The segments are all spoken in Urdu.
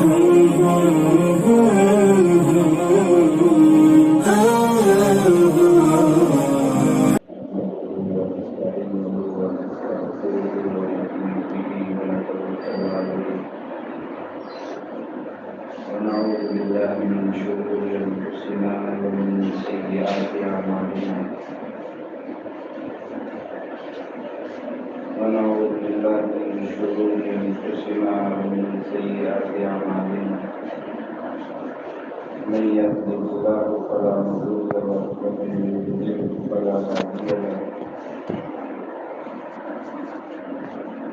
ونعوذ بالله من شرور أنفسنا ومن سيئات أعمالنا ونعوذ بالله من شرور أنفسنا ومن سيئات أعمالنا من يهده الله فلا مضل له ومن يضلل فلا هادي له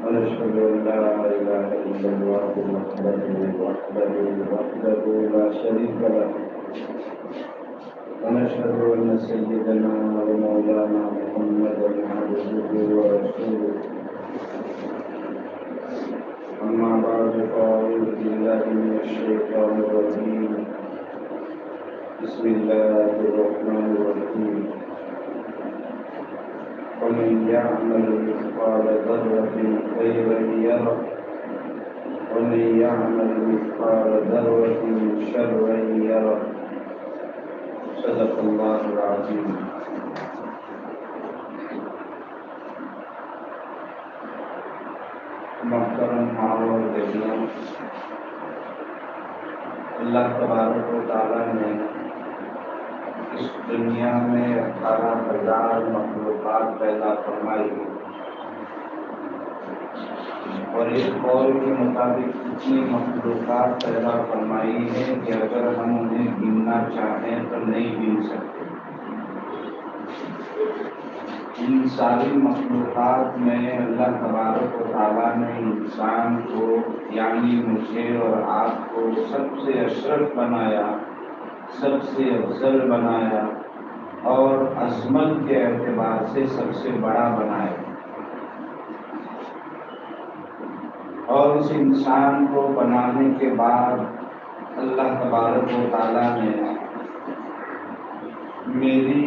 ونشهد أن لا إله إلا الله وحده لا شريك له ونشهد أن سيدنا ومولانا محمدا عبده ورسوله أما بعد فأعوذ بالله من الشيطان الرجيم بسم الله الرحمن الرحيم ومن يعمل مثقال ذرة خيرا يره ومن يعمل مثقال ذرة شرا يره صدق الله العظيم. محترم ماں اور بیٹیوں، اللہ تبارک و تعالیٰ نے اس دنیا میں 18,000 مخلوقات پیدا فرمائی اور اس قول کے مطابق اتنی مخلوقات پیدا فرمائی ہے کہ اگر ہم انہیں گننا چاہیں تو نہیں گن سکتے. ان ساری مخلوقات میں اللہ تبارک و تعالیٰ نے انسان کو یعنی مجھے اور آپ کو سب سے اشرف بنایا، سب سے افضل بنایا اور عظمت کے اعتبار سے سب سے بڑا بنایا. اور اس انسان کو بنانے کے بعد اللہ تبارک و تعالیٰ نے میری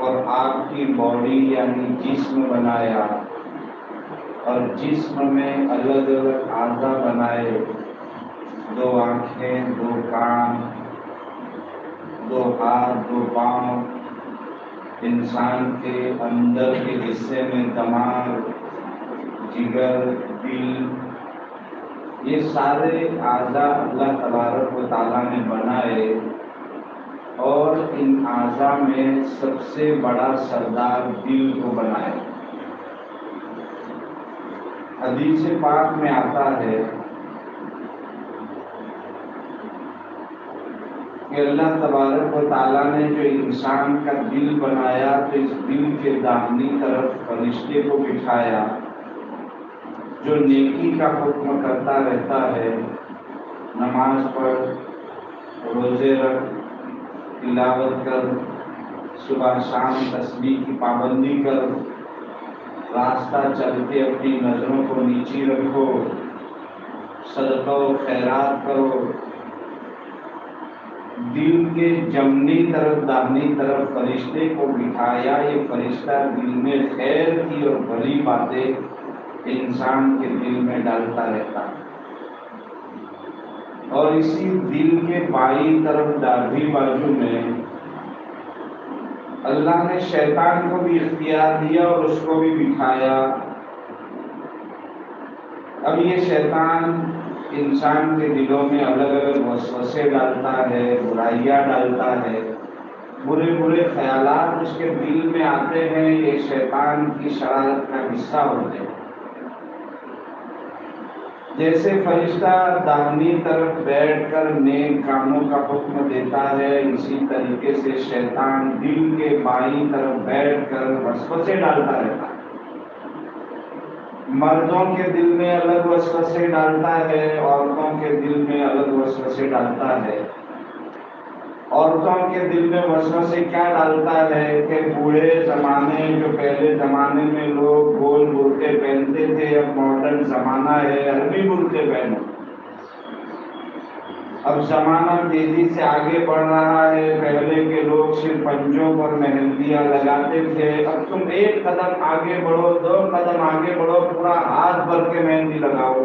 اور آپ کی باڈی یعنی جسم بنایا اور جسم میں الگ الگ اعضاء بنائے، 2 آنکھیں، 2 کان، 2 ہاتھ، 2 پاؤں، انسان کے اندر کے حصے میں دماغ، جگر، دل، یہ سارے اعضاء اللہ تبارک و تعالیٰ نے بنائے اور ان اعضاء میں سب سے بڑا سردار دل کو بنایا. حدیث پاک میں آتا ہے کہ اللہ تبارک و تعالیٰ نے جو انسان کا دل بنایا تو اس دل کے داہنی طرف فرشتے کو بٹھایا جو نیکی کا حکم کرتا رہتا ہے، نماز پڑھ، روزے رکھ، تلاوت کر، صبح شام تسبیح کی پابندی کر، راستہ چلتے اپنی نظروں کو نیچی رکھو، صدقہ و خیرات کرو. دل کے جمنی طرف داہنی طرف فرشتے کو بٹھایا. یہ فرشتہ دل میں خیر کی اور بھلی باتیں انسان کے دل میں ڈالتا رہتا ہے. اور اسی دل کے بائیں طرف داہنی بازو میں اللہ نے شیطان کو بھی اختیار دیا اور اس کو بھی بٹھایا. اب یہ شیطان انسان کے دلوں میں الگ الگ وسوسے ڈالتا ہے، برائیاں ڈالتا ہے، برے برے خیالات اس کے دل میں آتے ہیں. یہ شیطان کی شرارت کا حصہ ہوتے ہیں. جیسے فرشتہ داہنی طرف بیٹھ کر نیک کاموں کا حکم دیتا ہے، اسی طریقے سے شیطان دل کے بائیں طرف بیٹھ کر وسوسے ڈالتا رہتا ہے. مردوں کے دل میں الگ وسوسے ڈالتا ہے، عورتوں کے دل میں الگ وسوسے ڈالتا ہے. عورتوں کے دل میں وسوسے کیا ڈالتا ہے کہ بوڑھے زمانے جو پہلے زمانے میں لوگ گول برقعے پہنتے تھے، اب ماڈرن زمانہ ہے، عربی برقعے پہنو. اب زمانہ تیزی سے آگے بڑھ رہا ہے. پہلے کے لوگ صرف پنجوں پر مہندیاں لگاتے تھے، اب تم 1 قدم آگے بڑھو، 2 قدم آگے بڑھو، پورا ہاتھ بھر کے مہندی لگاؤ.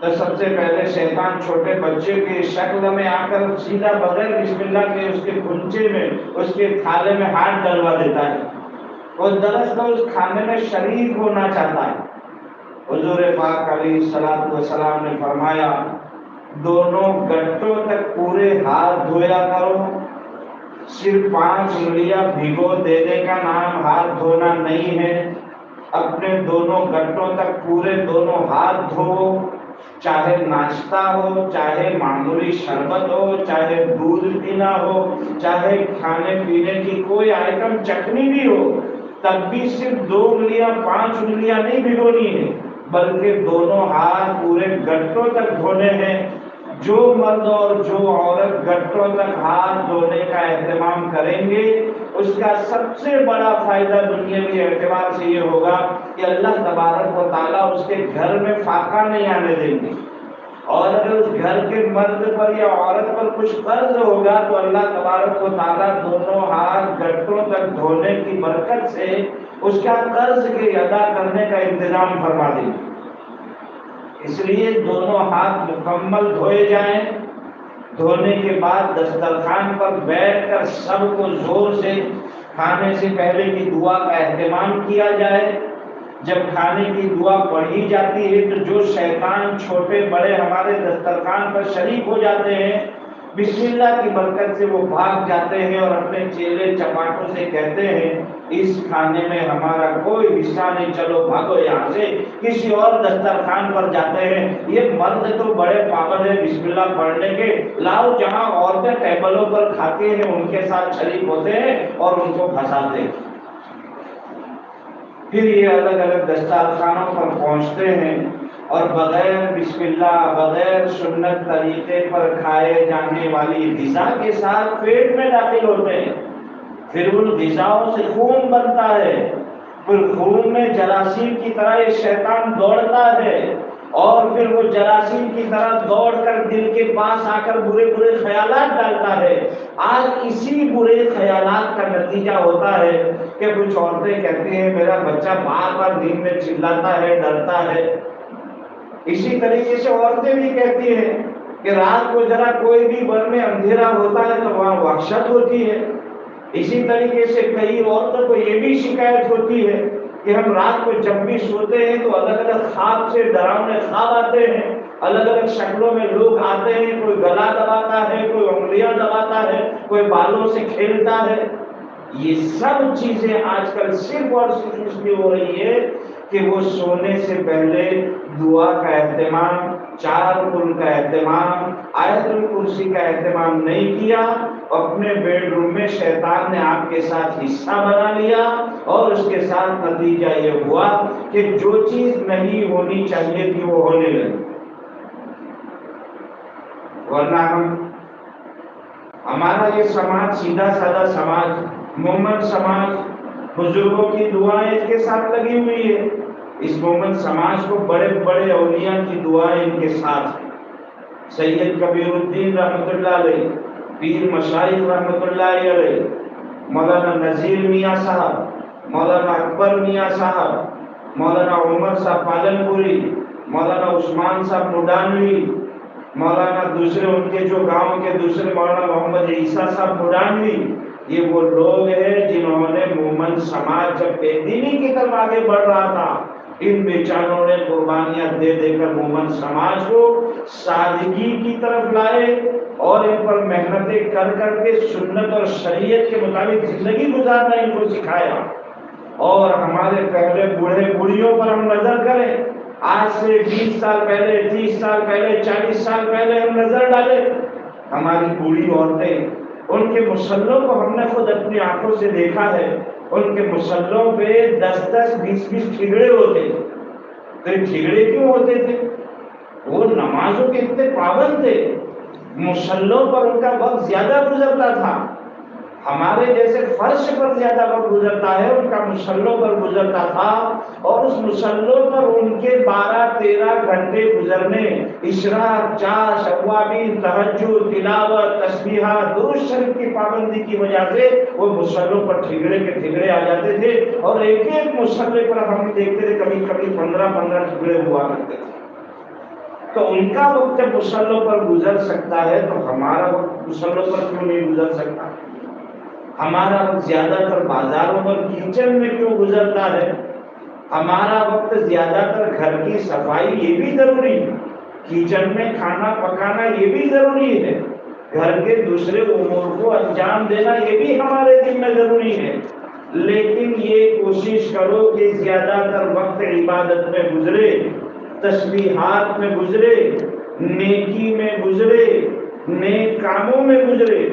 تو سب سے پہلے شیطان چھوٹے بچے کی شکل میں آ کر سیدھا بغیر بسم اللہ کے اس کے گنچے میں، اس کے تھالے میں ہاتھ ڈلوا دیتا ہے۔ وہ دراصل اس کھانے میں شریک ہونا چاہتا ہے۔ حضور پاک علیہ الصلوۃ والسلام نے فرمایا دونوں گٹوں تک پورے ہاتھ دھویا کرو، صرف 5 انگلیاں بھگو دینے کا نام ہاتھ دھونا نہیں ہے، اپنے دونوں گٹوں تک پورے دونوں ہاتھ دھو، چاہے ناشتہ ہو، چاہے معمولی شربت ہو، چاہے دودھ پینا ہو، چاہے کھانے پینے کی کوئی آئٹم چٹنی بھی ہو، تب بھی صرف 2 انگلیاں 5 انگلیاں نہیں بھگونی ہے، بلکہ دونوں ہاتھ پورے گٹوں تک دھونے ہیں۔ جو مرد اور جو عورت گٹوں تک ہاتھ دھونے کا اہتمام کریں گے، اس کا سب سے بڑا فائدہ دنیاوی اعتبار سے یہ ہوگا کہ اللہ تبارک و تعالیٰ اس کے گھر میں فاقہ نہیں آنے دیں گے، اور اگر اس گھر کے مرد پر یا عورت پر کچھ قرض ہوگا تو اللہ تبارک و تعالیٰ دونوں ہاتھ گٹوں تک دھونے کی برکت سے اس کا قرض کے ادا کرنے کا انتظام فرما دیں گے۔ اس لیے دونوں ہاتھ مکمل دھوئے جائیں۔ دھونے کے بعد دسترخوان پر بیٹھ کر سب کو زور سے کھانے سے پہلے کی دعا کا اہتمام کیا جائے۔ جب کھانے کی دعا پڑھی جاتی ہے تو جو شیطان چھوٹے بڑے ہمارے دسترخوان پر شریک ہو جاتے ہیں، بسم اللہ کی برکت سے وہ بھاگ جاتے ہیں اور اپنے چیلے چپاٹوں سے کہتے ہیں اس کھانے میں ہمارا کوئی حصہ نہیں، چلو بھاگو یہاں سے، کسی اور دسترخوان پر جاتے ہیں۔ یہ مرد تو بڑے پابند ہیں بسم اللہ پڑھنے کے، لاؤ جہاں عورتیں ٹیبلوں پر کھاتے ہیں ان کے ساتھ شریک ہوتے ہیں اور ان کو پھنساتے ہیں۔ پھر یہ الگ الگ دسترخوانوں پر پہنچتے ہیں اور بغیر بسم اللہ، بغیر سنت طریقے پر کھائے جانے والی غذا کے ساتھ پیٹ میں داخل ہوتے ہیں۔ پھر ان غذاؤں سے خون بنتا ہے، پھر خون میں جراثیم کی طرح یہ شیطان دوڑتا ہے، اور پھر وہ جراثیم کی طرح دوڑ کر دل کے پاس آ کر برے برے خیالات ڈالتا ہے۔ آج اسی برے خیالات کا نتیجہ ہوتا ہے کہ کچھ عورتیں کہتی ہیں میرا بچہ بار بار نیند میں چلاتا ہے، ڈرتا ہے۔ اسی طریقے سے عورتیں بھی کہتی ہیں کہ رات کو ذرا کوئی بھی گھر میں اندھیرا ہوتا ہے تو وہاں وحشت ہوتی ہے۔ اسی طریقے سے کئی عورتوں کو یہ بھی شکایت ہوتی ہے کہ ہم رات کو جب بھی سوتے ہیں تو الگ الگ خواب سے ڈراؤنے خواب آتے ہیں، الگ الگ شکلوں میں لوگ آتے ہیں، کوئی گلا دباتا ہے، کوئی انگلیاں دباتا ہے، کوئی بالوں سے کھیلتا ہے۔ یہ سب چیزیں آج کل صرف اور صرف اس لیے ہو رہی ہے کہ وہ سونے سے پہلے دعا کا اہتمام، 4 رکن کا اہتمام، آیت الکرسی کا اہتمام نہیں کیا۔ اپنے بیڈ روم میں شیطان نے آپ کے ساتھ حصہ بنا لیا اور اس کے ساتھ نتیجہ یہ ہوا کہ جو چیز نہیں ہونی چاہیے تھی وہ ہونے لگی۔ ورنہ ہمارا یہ سماج سیدھا سادہ سماج، مومن سماج، بزرگوں کی دعائیں اس کے ساتھ لگی ہوئی ہے۔ اس مومن سماج کو بڑے بڑے اولیاء کی دعائیں ان کے ساتھ ہیں۔ سید کبیر الدین رحمۃ اللہ علیہ، پیر مشائخ رحمۃ اللہ علیہ، مولانا نذیر میاں صاحب، مولانا اکبر میاں صاحب، مولانا عمر صاحب پالن پوری، مولانا عثمان صاحب مڈانوی، مولانا دوسرے ان کے جو گاؤں کے دوسرے مولانا محمد عیسیٰ صاحب مڈانوی، یہ وہ لوگ ہیں جنہوں نے مومن سماج جب بے دینی کی طرف آگے بڑھ رہا تھا، ان بیچاروں نے قربانیاں دے دے کر مومن سماج کو سادگی کی طرف لائے اور ان پر محنتیں کر کر کے سنت اور شریعت کے مطابق زندگی گزارنا ان کو سکھایا۔ اور ہمارے پہلے بوڑھے بوڑھیوں پر ہم نظر کریں، آج سے 20 سال پہلے، 30 سال پہلے، 40 سال پہلے ہم نظر ڈالیں، ہماری بوڑھی عورتیں، ان کے مصلوں کو ہم نے خود اپنی آنکھوں سے دیکھا ہے، ان کے مصلوں پہ 10-10، 20-20 ٹھگڑے ہوتے تھے۔ تو یہ ٹھگڑے کیوں ہوتے تھے؟ وہ نمازوں کے اتنے پابند تھے، مصلوں پر ان کا وقت زیادہ گزرتا تھا۔ ہمارے جیسے فرش پر زیادہ وقت گزرتا ہے، ان کا مصلوں پر گزرتا تھا، اور اس مصلوں پر ان کے 12-13 گھنٹے گزرنے، اشراق، چاش، اوابین، تہجد، تلاوت، تسبیحات، درود شریف کی پابندی کی وجہ سے وہ مصلوں پر ٹھگڑے کے ٹھگڑے آ جاتے تھے، اور ایک ایک مصلے پر ہم دیکھتے تھے کبھی کبھی 15-15 ٹھگڑے ہوا کرتے تھے۔ تو ان کا وقت جب مصلوں پر گزر سکتا ہے تو ہمارا وقت مصلوں پر کیوں نہیں گزر سکتا؟ ہمارا وقت زیادہ تر بازاروں پر کچن میں کیوں گزرتا ہے؟ ہمارا وقت زیادہ تر گھر کی صفائی یہ بھی ضروری ہے، کچن میں کھانا پکانا یہ بھی ضروری ہے، گھر کے دوسرے امور کو انجام دینا یہ بھی ہمارے دل میں ضروری ہے، لیکن یہ کوشش کرو کہ زیادہ تر وقت عبادت میں گزرے، تسبیحات میں گزرے، نیکی میں گزرے، نیک کاموں میں گزرے۔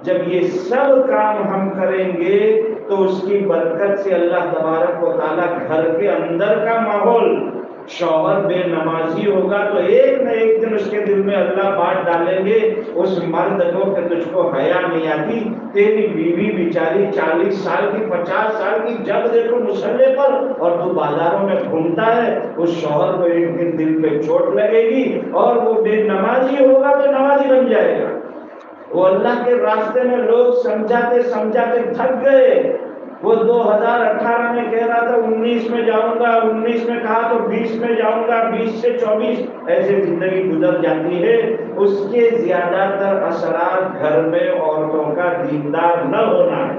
جب یہ سب کام ہم کریں گے تو اس کی برکت سے اللہ تبارک و تعالیٰ گھر کے اندر کا ماحول، شوہر بے نمازی ہوگا تو ایک نہ ایک دن اس کے دل میں اللہ بات ڈالیں گے، اس مرد کو کہ تجھ کو حیا نہیں آتی، تیری بیوی بیچاری 40 سال کی 50 سال کی جب دیکھو مصلے پر اور تو بازاروں میں گھومتا ہے۔ اس شوہر کو ایک دن دل پہ چوٹ لگے گی اور وہ بے نمازی ہوگا تو نمازی بن جائے گا۔ وہ اللہ کے راستے میں لوگ سمجھاتے سمجھاتے تھک گئے، وہ 2018 میں کہہ رہا تھا 19 میں جاؤں گا، 19 میں کہا تو 20 میں جاؤں گا، 20 سے 24 ایسے زندگی گزر جاتی ہے۔ اس کے زیادہ تر اثرات گھر میں عورتوں کا دیندار نہ ہونا ہے۔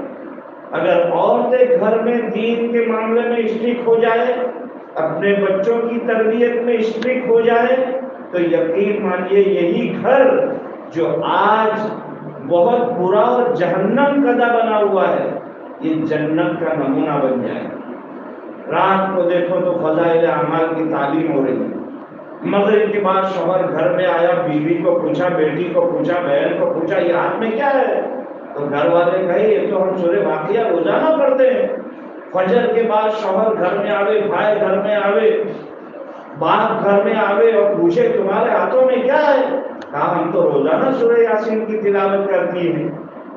اگر عورتیں گھر میں دین کے معاملے میں اسٹرک ہو جائے، اپنے بچوں کی تربیت میں اسٹرک ہو جائے، تو یقین مانیے یہی گھر جو آج بہت برا اور جہنم کدہ بنا ہوا ہے، یہ جنت کا نمونہ بن جائے۔ رات کو دیکھو تو فضائل اعمال کی تعلیم ہو رہی ہے، مغرب کے بعد شوہر گھر میں آیا، بیوی کو پوچھا، بیٹی کو پوچھا، بہن کو پوچھا یہ ہاتھ میں کیا ہے؟ تو گھر والے کہے یہ تو ہم سورہ واقعہ روزانہ پڑھتے ہیں۔ فجر کے بعد شوہر گھر میں آوے، بھائی گھر میں آوے، باپ گھر میں آوے اور پوچھے تمہارے ہاتھوں میں کیا ہے؟ کہا ہم تو روزانہ سورہ یاسین کی تلاوت کرتی ہیں۔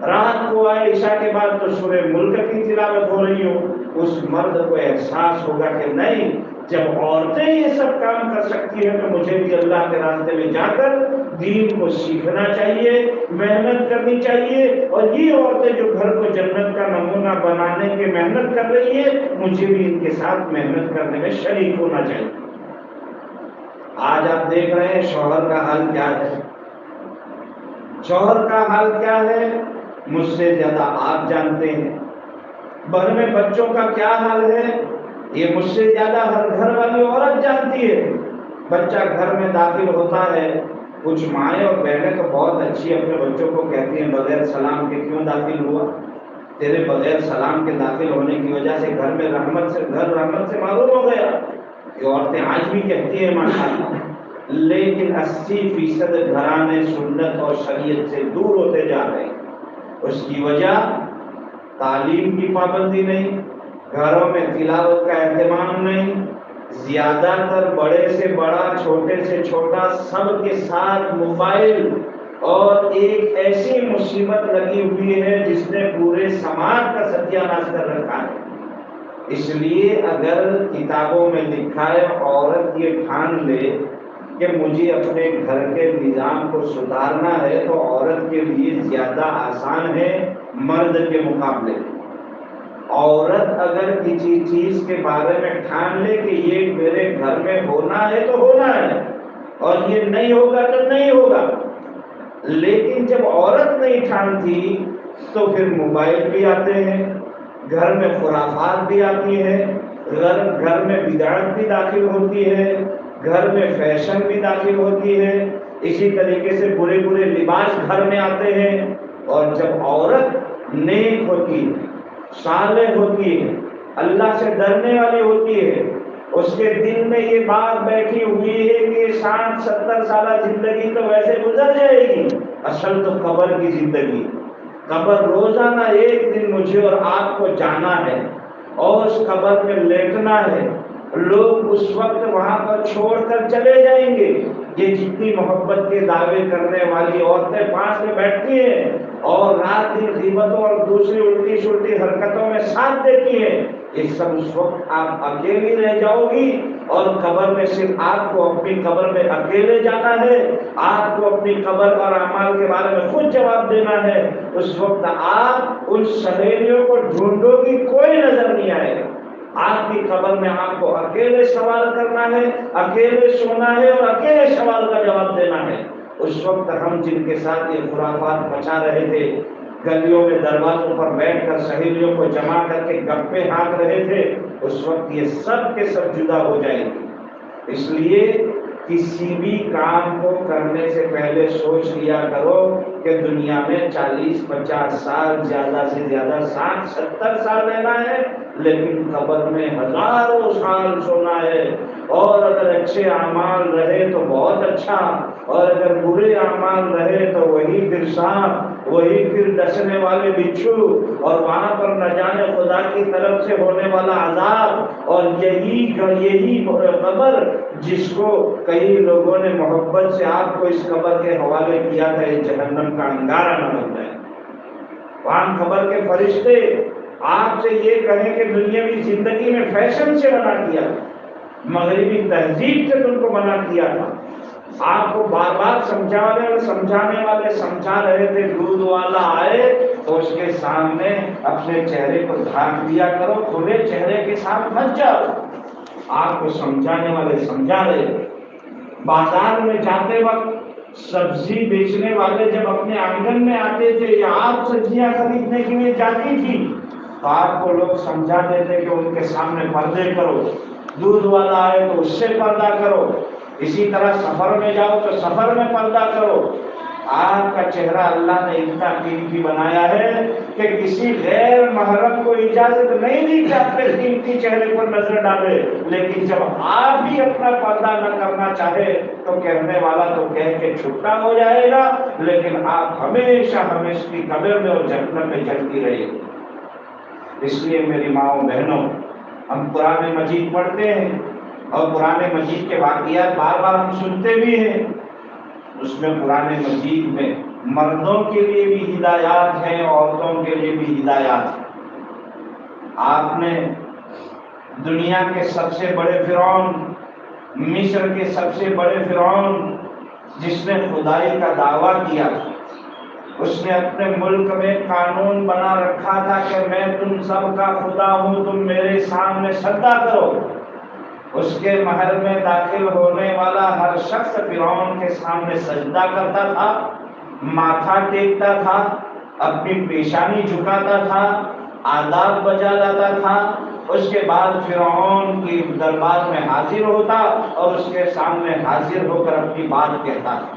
رات کو آئے عشاء کے بعد تو سورہ ملک کی تلاوت ہو رہی ہو۔ اس مرد کو احساس ہوگا کہ نہیں، جب عورتیں یہ سب کام کر سکتی ہیں تو مجھے بھی اللہ کے راستے میں جا کر دین کو سیکھنا چاہیے، محنت کرنی چاہیے، اور یہ عورتیں جو گھر کو جنت کا نمونہ بنانے کی محنت کر رہی ہے مجھے بھی ان کے ساتھ محنت کرنے میں شریک ہونا چاہیے۔ آج آپ دیکھ رہے ہیں شوہر کا حال کیا ہے، شوہر کا حال کیا ہے مجھ سے زیادہ آپ جانتے ہیں۔ گھر میں بچوں کا کیا حال ہے یہ مجھ سے زیادہ ہر گھر والی عورت جانتی ہے۔ بچہ گھر میں داخل ہوتا ہے، کچھ مائیں اور بہنیں تو بہت اچھی اپنے بچوں کو کہتی ہیں بغیر سلام کے کیوں داخل ہوا؟ تیرے بغیر سلام کے داخل ہونے کی وجہ سے گھر میں رحمت سے معلوم ہو گیا۔ یہ عورتیں آج بھی کہتی ہیں ماشاءاللہ، لیکن 80% گھرانے سنت اور شریعت سے دور ہوتے جا رہے ہیں۔ اس کی وجہ تعلیم کی پابندی نہیں، گھروں میں تلاوت کا اہتمام نہیں، زیادہ تر بڑے سے بڑا چھوٹے سے چھوٹا سب کے ساتھ موبائل، اور ایک ایسی مصیبت لگی ہوئی ہے جس نے پورے سماج کا ستیہ ناش کر رکھا ہے۔ اس لیے اگر کتابوں میں لکھا ہے عورت یہ ٹھان لے کہ مجھے اپنے گھر کے نظام کو سدھارنا ہے تو عورت کے لیے زیادہ آسان ہے مرد کے مقابلے۔ عورت اگر کسی چیز کے بارے میں ٹھان لے کہ یہ میرے گھر میں ہونا ہے تو ہونا ہے اور یہ نہیں ہوگا تو نہیں ہوگا، لیکن جب عورت نہیں ٹھانتی تو پھر موبائل بھی آتے ہیں، گھر میں خرافات بھی آتی ہے، گھر میں بدعت بھی داخل ہوتی ہے، گھر میں فیشن بھی داخل ہوتی ہے، اسی طریقے سے برے برے لباس گھر میں آتے ہیں۔ اور جب عورت نیک ہوتی ہے، صالح ہوتی ہے، اللہ سے ڈرنے والی ہوتی ہے، اس کے دل میں یہ بات بیٹھی ہوئی ہے کہ 60-70 سالہ زندگی تو ویسے گزر جائے گی، اصل تو قبر کی زندگی، قبر روزانہ ایک دن مجھے اور آپ کو جانا ہے اور اس قبر میں لیٹنا ہے، لوگ اس وقت وہاں پر چھوڑ کر چلے جائیں گے۔ یہ جتنی محبت کے دعوے کرنے والی عورتیں پاس میں بیٹھتی ہیں اور رات دن غیبتوں اور دوسری الٹی سلٹی حرکتوں میں ساتھ دیتی ہیں، یہ سب اس وقت آپ اکیلی رہ جاؤ گی اور قبر میں صرف آپ کو اپنی قبر میں اکیلے جانا ہے، آپ کو اپنی قبر اور اعمال کے بارے میں خود جواب دینا ہے۔ اس وقت آپ ان سہیلیوں کو ڈھونڈو گی کوئی نظر نہیں آئے گا، آپ کی قبر میں آپ کو اکیلے سوال کرنا ہے، اکیلے سونا ہے اور اکیلے سوال کا جواب دینا ہے۔ اس وقت ہم جن کے ساتھ یہ خرافات مچا رہے تھے، گلیوں میں دروازوں پر بیٹھ کر سہیلیوں کو جمع کر کے گپے ہانک رہے تھے، اس وقت یہ سب کے سب جدا ہو جائیں گے۔ اس لیے کسی بھی کام کو کرنے سے پہلے سوچ لیا کرو کہ دنیا میں 40-50 سال، زیادہ سے زیادہ 60-70 سال رہنا ہے، لیکن قبر میں ہزاروں سال سونا ہے۔ اور اگر اچھے اعمال رہے تو بہت اچھا، اور اگر برے اعمال رہے تو وہی پھر سانپ، وہی پھر ڈسنے والے بچھو، اور وہاں پر نہ جانے خدا کی طرف سے ہونے والا عذاب، اور یہی قبر جس کو کئی لوگوں نے محبت سے آپ کو اس قبر کے حوالے کیا تھا، یہ جہنم کا انگارہ نہ بن جائے۔ وہاں قبر کے فرشتے آپ سے یہ کہیں کہ دنیاوی زندگی میں فیشن سے منع کیا، مغربی تہذیب سے تم کو منع کیا تھا، آپ کو بار بار سمجھانے والے سمجھا رہے تھے، دودھ والا آئے تو اس کے سامنے اپنے چہرے کو ڈھانپ دیا کرو، کھلے چہرے کے ساتھ مت جاؤ۔ آپ کو سمجھانے والے سمجھا رہے تھے۔ بازار میں جاتے وقت سبزی بیچنے والے جب اپنے آنگن میں آتے تھے یا آپ سبزیاں خریدنے کے لیے جاتی تھی تو آپ کو لوگ سمجھا دیتے کہ ان کے سامنے پردے کرو، دودھ والا آئے تو اس سے پردہ کرو، اسی طرح سفر میں جاؤ تو سفر میں پردہ کرو۔ آپ کا چہرہ اللہ نے اتنا قیمتی بنایا ہے کہ کسی غیر محرم کو اجازت نہیں دی کہ اپنے قیمتی چہرے پر نظر ڈالے، لیکن جب آپ بھی اپنا پردہ نہ کرنا چاہے تو کہنے والا تو کہہ کے چھٹا ہو جائے گا، لیکن آپ ہمیشہ ہمیشہ کی قبر میں اور جہنم میں جلتی رہے گی۔ اس لیے میری ماؤں بہنوں، ہم قرآن مجید پڑھتے ہیں اور قرآن مجید کے واقعات بار بار ہم سنتے بھی ہیں، اس میں قرآن مجید میں مردوں کے لیے بھی ہدایات ہیں، عورتوں کے لیے بھی ہدایات ہیں۔ آپ نے دنیا کے سب سے بڑے فرعون، مصر کے سب سے بڑے فرعون جس نے خدائی کا دعویٰ کیا، اس نے اپنے ملک میں قانون بنا رکھا تھا کہ میں تم سب کا خدا ہوں، تم میرے سامنے سجدہ کرو۔ اس کے محل میں داخل ہونے والا ہر شخص فرعون کے سامنے سجدہ کرتا تھا، ماتھا ٹیکتا تھا، اپنی پیشانی جھکاتا تھا، آداب بجا لاتا تھا، اس کے بعد فرعون کی دربار میں حاضر ہوتا اور اس کے سامنے حاضر ہو کر اپنی بات کہتا تھا۔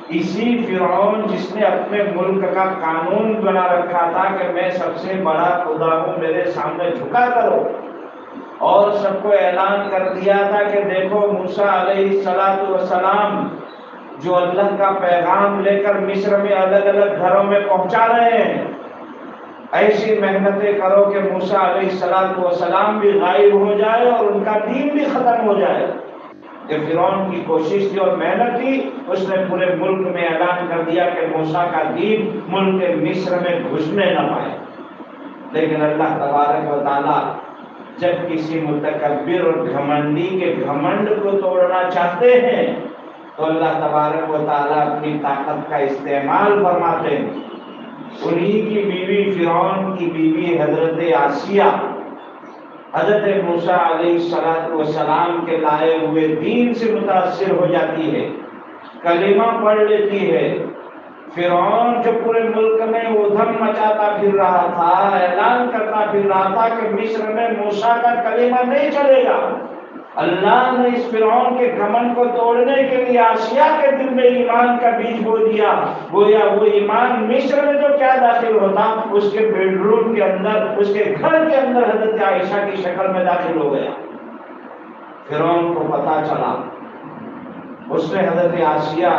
اسی فرعون جس نے اپنے ملک کا قانون بنا رکھا تھا کہ میں سب سے بڑا خدا ہوں، میرے سامنے جھکا کرو، اور سب کو اعلان کر دیا تھا کہ دیکھو موسیٰ علیہ السلام جو اللہ کا پیغام لے کر مصر میں الگ الگ گھروں میں پہنچا رہے ہیں، ایسی محنتیں کرو کہ موسیٰ علیہ السلام بھی غائب ہو جائے اور ان کا دین بھی ختم ہو جائے۔ یہ فرعون کی کوشش تھی اور محنت تھی، اس نے پورے ملک میں اعلان کر دیا کہ موسیٰ کا دین ملک مصر میں گھسنے نہ پائے۔ لیکن اللہ تبارک و تعالیٰ جب کسی متکبر اور گھمنڈی کے گھمنڈ کو توڑنا چاہتے ہیں تو اللہ تبارک و تعالیٰ اپنی طاقت کا استعمال فرماتے ہیں۔ انہی کی بیوی فرعون کی بیوی حضرت آسیہ حضرت موسیٰ علیہ السلام کے لائے ہوئے دین سے متاثر ہو جاتی ہے، کلمہ پڑھ لیتی ہے۔ فرعون جو پورے ملک میں ادھم مچاتا پھر رہا تھا، اعلان کرتا پھر رہا تھا کہ مصر میں موسیٰ کا کلمہ نہیں چلے گا، اللہ نے اس فرعون کے گھمنڈ کو توڑنے کے لیے آسیہ کے دل میں ایمان کا بیج بو دیا۔ گویا وہ ایمان مصر میں جو کیا داخل ہوتا، اس کے بیڈ روم کے اندر، اس کے گھر کے اندر حضرت عائشہ کی شکل میں داخل ہو گیا۔ فرعون کو پتہ چلا، اس نے حضرت آسیہ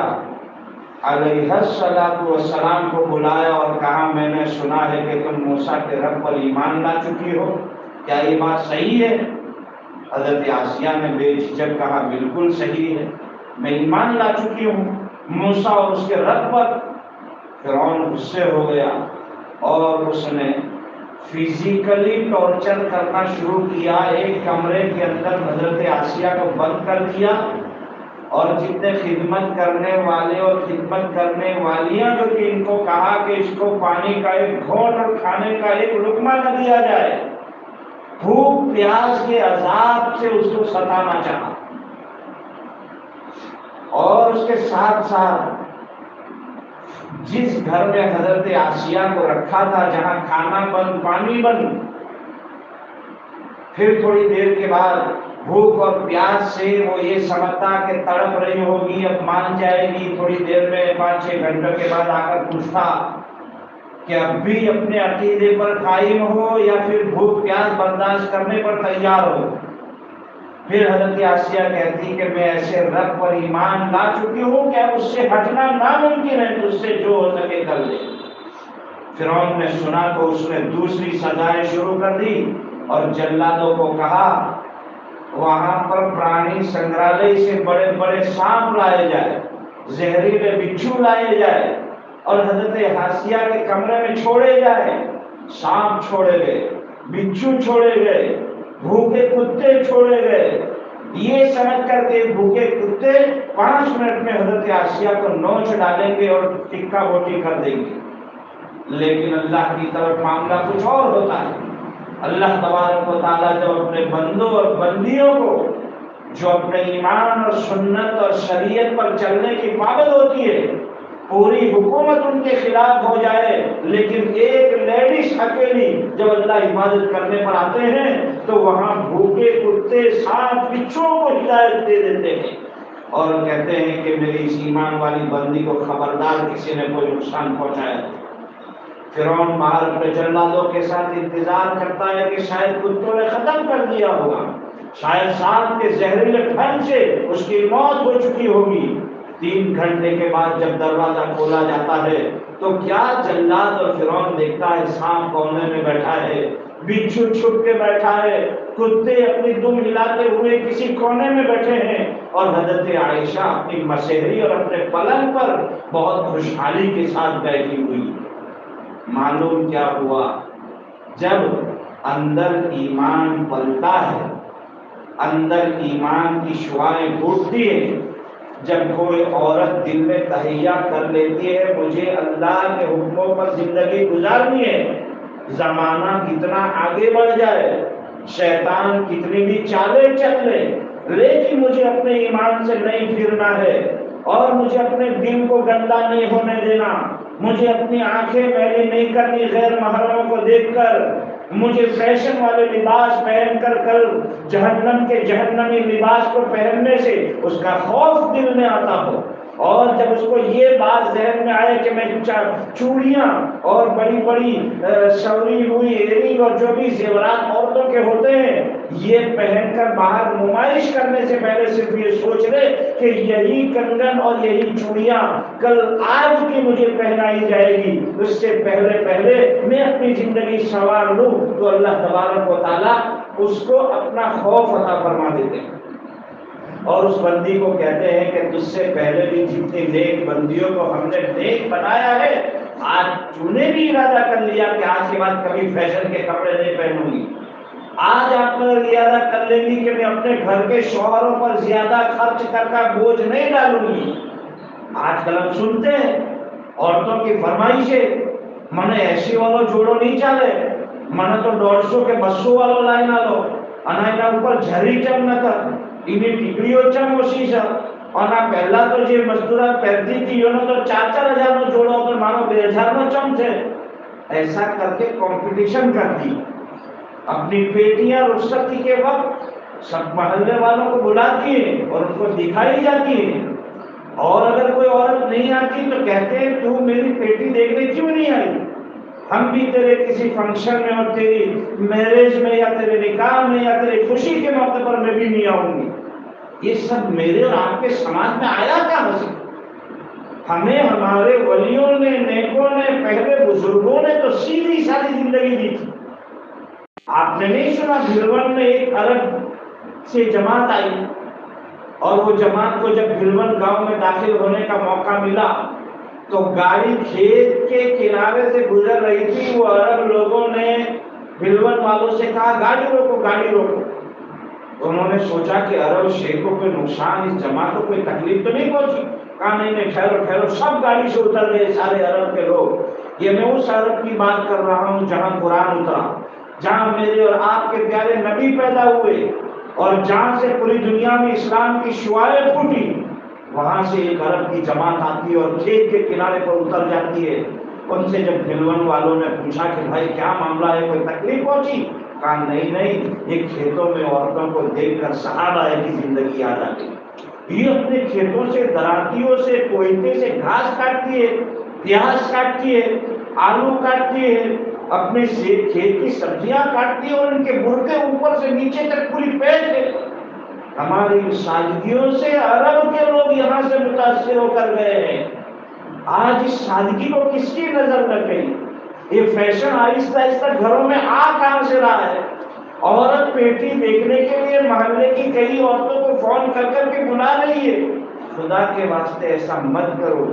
علیہ السلام کو بلایا اور کہا میں نے سنا ہے کہ تم موسیٰ کے رب پر ایمان لا چکی ہو، کیا یہ بات صحیح ہے؟ حضرت آسیہ نے بے جھجک کہا بالکل صحیح ہے، میں ایمان لا چکی ہوں موسیٰ اور اس کے رب پر۔ فرعون غصے ہو گیا اور اس نے فزیکلی ٹارچر کرنا شروع کیا۔ ایک کمرے کے اندر حضرت آسیہ کو بند کر دیا اور جتنے خدمت کرنے والے اور خدمت کرنے والیاں جو تھی ان کو کہا کہ اس کو پانی کا ایک گھونٹ اور کھانے کا ایک لقمہ نہ دیا جائے۔ بھوک پیاس کے عذاب سے اس کو ستانا چاہا، اور اس کے ساتھ ساتھ جس گھر میں حضرت آسیہ کو رکھا تھا، جہاں کھانا بند پانی بند، پھر تھوڑی دیر کے بعد بھوک اور پیاس سے وہ یہ سمجھتا کہ تڑپ رہی ہوگی، اب مان جائے گی، تھوڑی دیر میں 5-6 گھنٹوں کے بعد آ کر پوچھتا کہ اب بھی اپنے عقیدے پر قائم ہو یا پھر بھوک پیاس برداشت کرنے پر تیار ہو۔ پھر حضرت آسیہ کہتی کہ میں ایسے رب پر ایمان لا چکی ہوں کہ اب اس سے ہٹنا ناممکن ہے، تو اس سے جو ہو سکے کر لے۔ فرعون نے سنا تو اس نے دوسری سزائیں شروع کر دی اور جلادوں کو کہا وہاں پر پرانی سنگرہالیہ سے بڑے بڑے سانپ لائے جائے، زہریلے بچھو لائے جائے اور حضرت آسیہ کے کمرے میں چھوڑے جائے۔ سانپ چھوڑے گئے، بچھو چھوڑے گئے، بھوکے کتے چھوڑے گئے، یہ سمجھ کر کے بھوکے کتے 5 منٹ میں حضرت آسیہ کو نوچ ڈالیں گے اور ٹکا بوٹی کر دیں گے۔ لیکن اللہ کی طرف معاملہ کچھ اور ہوتا ہے۔ اللہ تبارک و تعالیٰ جب اپنے بندوں اور بندیوں کو جو اپنے ایمان اور سنت اور شریعت پر چلنے کی پابند ہوتی ہے، پوری حکومت ان کے خلاف ہو جائے لیکن ایک لیڈیز اکیلی جب اللہ حفاظت کرنے پر آتے ہیں تو وہاں بھوکے کتے سانپ بچھوؤں کو ہدایت دے دیتے ہیں اور کہتے ہیں کہ میری اس ایمان والی بندی کو خبردار کسی نے کوئی نقصان پہنچایا۔ فرعون باہر اپنے جلادوں کے ساتھ انتظار کرتا ہے کہ شاید کتوں نے ختم کر دیا ہوگا، شاید سانپ کے زہریلے پھن سے اس کی موت ہو چکی ہوگی۔ 3 گھنٹے کے بعد جب دروازہ کھولا جاتا ہے تو کیا جلاد اور فرعون دیکھتا ہے سانپ کونے میں بیٹھا ہے، بچھو چھپ کے بیٹھا ہے، کتے اپنی دم ہلاتے ہوئے کسی کونے میں بیٹھے ہیں اور حضرت عائشہ اپنی مسحری اور اپنے پلنگ پر بہت خوشحالی کے ساتھ بیٹھی ہوئی۔ معلوم کیا ہوا؟ جب اندر ایمان پلتا ہے، اندر ایمان کی شعاعیں پھوٹتی ہیں، جب کوئی عورت دل میں تہیہ کر لیتی ہے مجھے اللہ کے حکموں پر زندگی گزارنی ہے، زمانہ کتنا آگے بڑھ جائے، شیطان کتنی بھی چالیں چل لے، لیکن مجھے اپنے ایمان سے نہیں پھرنا ہے اور مجھے اپنے دل کو گندا نہیں ہونے دینا، مجھے اپنی آنکھیں میلی نہیں کرنی غیر محرموں کو دیکھ کر، مجھے فیشن والے لباس پہن کر کل جہنم کے جہنمی لباس کو پہننے سے اس کا خوف دل میں آتا ہو، اور جب اس کو یہ بات ذہن میں آئے کہ میں چوڑیاں اور بڑی بڑی سوری ہوئی ایئرنگ اور جو بھی زیورات عورتوں کے ہوتے ہیں یہ پہن کر باہر نمائش کرنے سے پہلے صرف یہ سوچ لے کہ یہی کنگن اور یہی چوڑیاں کل آج کی مجھے پہنائی جائے گی، اس سے پہلے میں اپنی زندگی سنوار لوں، تو اللہ تبارک و تعالیٰ اس کو اپنا خوف عطا فرما دیتے ہیں اور اس بندی کو کہتے ہیں کہ تجھ سے پہلے بھی جتنی نیک بندیوں کو ہم نے نیک بنایا ہے، آج تو نے بھی ارادہ کر لیا کہ آج کے بعد کبھی فیشن کے کپڑے نہیں پہنوں گی، آج آپ نے ارادہ کر لیں گی کہ میں اپنے گھر کے شوہروں پر زیادہ خرچ کر بوجھ نہیں ڈالوں گی۔ آج کل ہم سنتے ہیں عورتوں کی فرمائشیں، منے ایسی والو جوڑو نہیں چالے، منے تو 150 کے 200 والو لائن آلو، انائنا اوپر جھری چم نہ کر، انہیں ٹکڑیوں چم ہوشی سا، اور نہ پہلا تو یہ مزدورہ پہنتی تھی انہوں تو 4-4 ہزار میں جوڑو تو مانو 2,000 میں چم تھے، ایسا کر کے کمپٹیشن کرتی، اپنی بیٹیاں رخصتی کے وقت سب محلے والوں کو بلاتی ہیں اور ان کو دکھائی جاتی ہیں، اور اگر کوئی عورت نہیں آتی تو کہتے ہیں تو میری بیٹی دیکھنے کیوں نہیں آئی، ہم بھی تیرے کسی فنکشن میں اور تیری میرج میں یا تیرے نکاح میں یا تیری خوشی کے موقع پر میں بھی نہیں آؤں گی۔ یہ سب میرے اور آپ کے سماج میں آیا کہاں سے؟ ہمیں ہمارے ولیوں نے، نیکوں نے، پہلے بزرگوں نے تو سیدھی سادی زندگی دی تھی۔ آپ نے نہیں سنا بھلون میں ایک عرب سے جماعت آئی اور وہ جماعت کو جب بھلون گاؤں میں داخل ہونے کا موقع ملا تو گاڑی کھیت کے کنارے سے گزر رہی تھی، وہ عرب لوگوں نے بھلون والوں سے کہا گاڑی روکو گاڑی روکو، انہوں نے سوچا کہ عرب شیخوں کو نقصان، اس جماعت کو کوئی تکلیف تو نہیں پہنچی، کہا نہیں ٹھہرو، سب گاڑی سے اتر گئے سارے عرب کے لوگ۔ یہ میں اس عرب کی بات کر رہا ہوں جہاں قرآن اترا، جہاں میرے اور آپ کے پیارے نبی پیدا ہوئے اور جہاں سے پوری دنیا میں اسلام کی شعائیں پھوٹی، وہاں سے ایک عرب کی جماعت آتی ہے اور کھیت کے کنارے پر اتر جاتی ہے۔ ان سے جب دلون والوں نے پوچھا کہ بھائی کیا معاملہ ہے، کوئی تکلیف پہنچی؟ کہا نہیں، یہ کھیتوں میں عورتوں کو دیکھ کر صحابہ کی زندگی یاد آ گئی۔ یہ اپنے کھیتوں سے، دراتیوں سے، کوئتے سے گھاس کاٹتی ہے، پیاز کاٹتی ہے، آلو کاٹتی ہے، اپنے کھیت کی سبزیاں کاٹتی ہے، اور ان کے برقے اوپر سے نیچے تک پوری پیش ہے۔ ہماری سادگیوں سے عرب کے لوگ یہاں سے متاثر ہو کر گئے ہیں۔ آج اس سادگی کو کس کی نظر لگ گئی؟ یہ فیشن آہستہ آہستہ گھروں میں آ کہاں سے رہا ہے؟ عورت پیٹی دیکھنے کے لیے محلے کی کئی عورتوں کو فون کر کر کے بلا رہی ہے۔ خدا کے واسطے ایسا مت کرو۔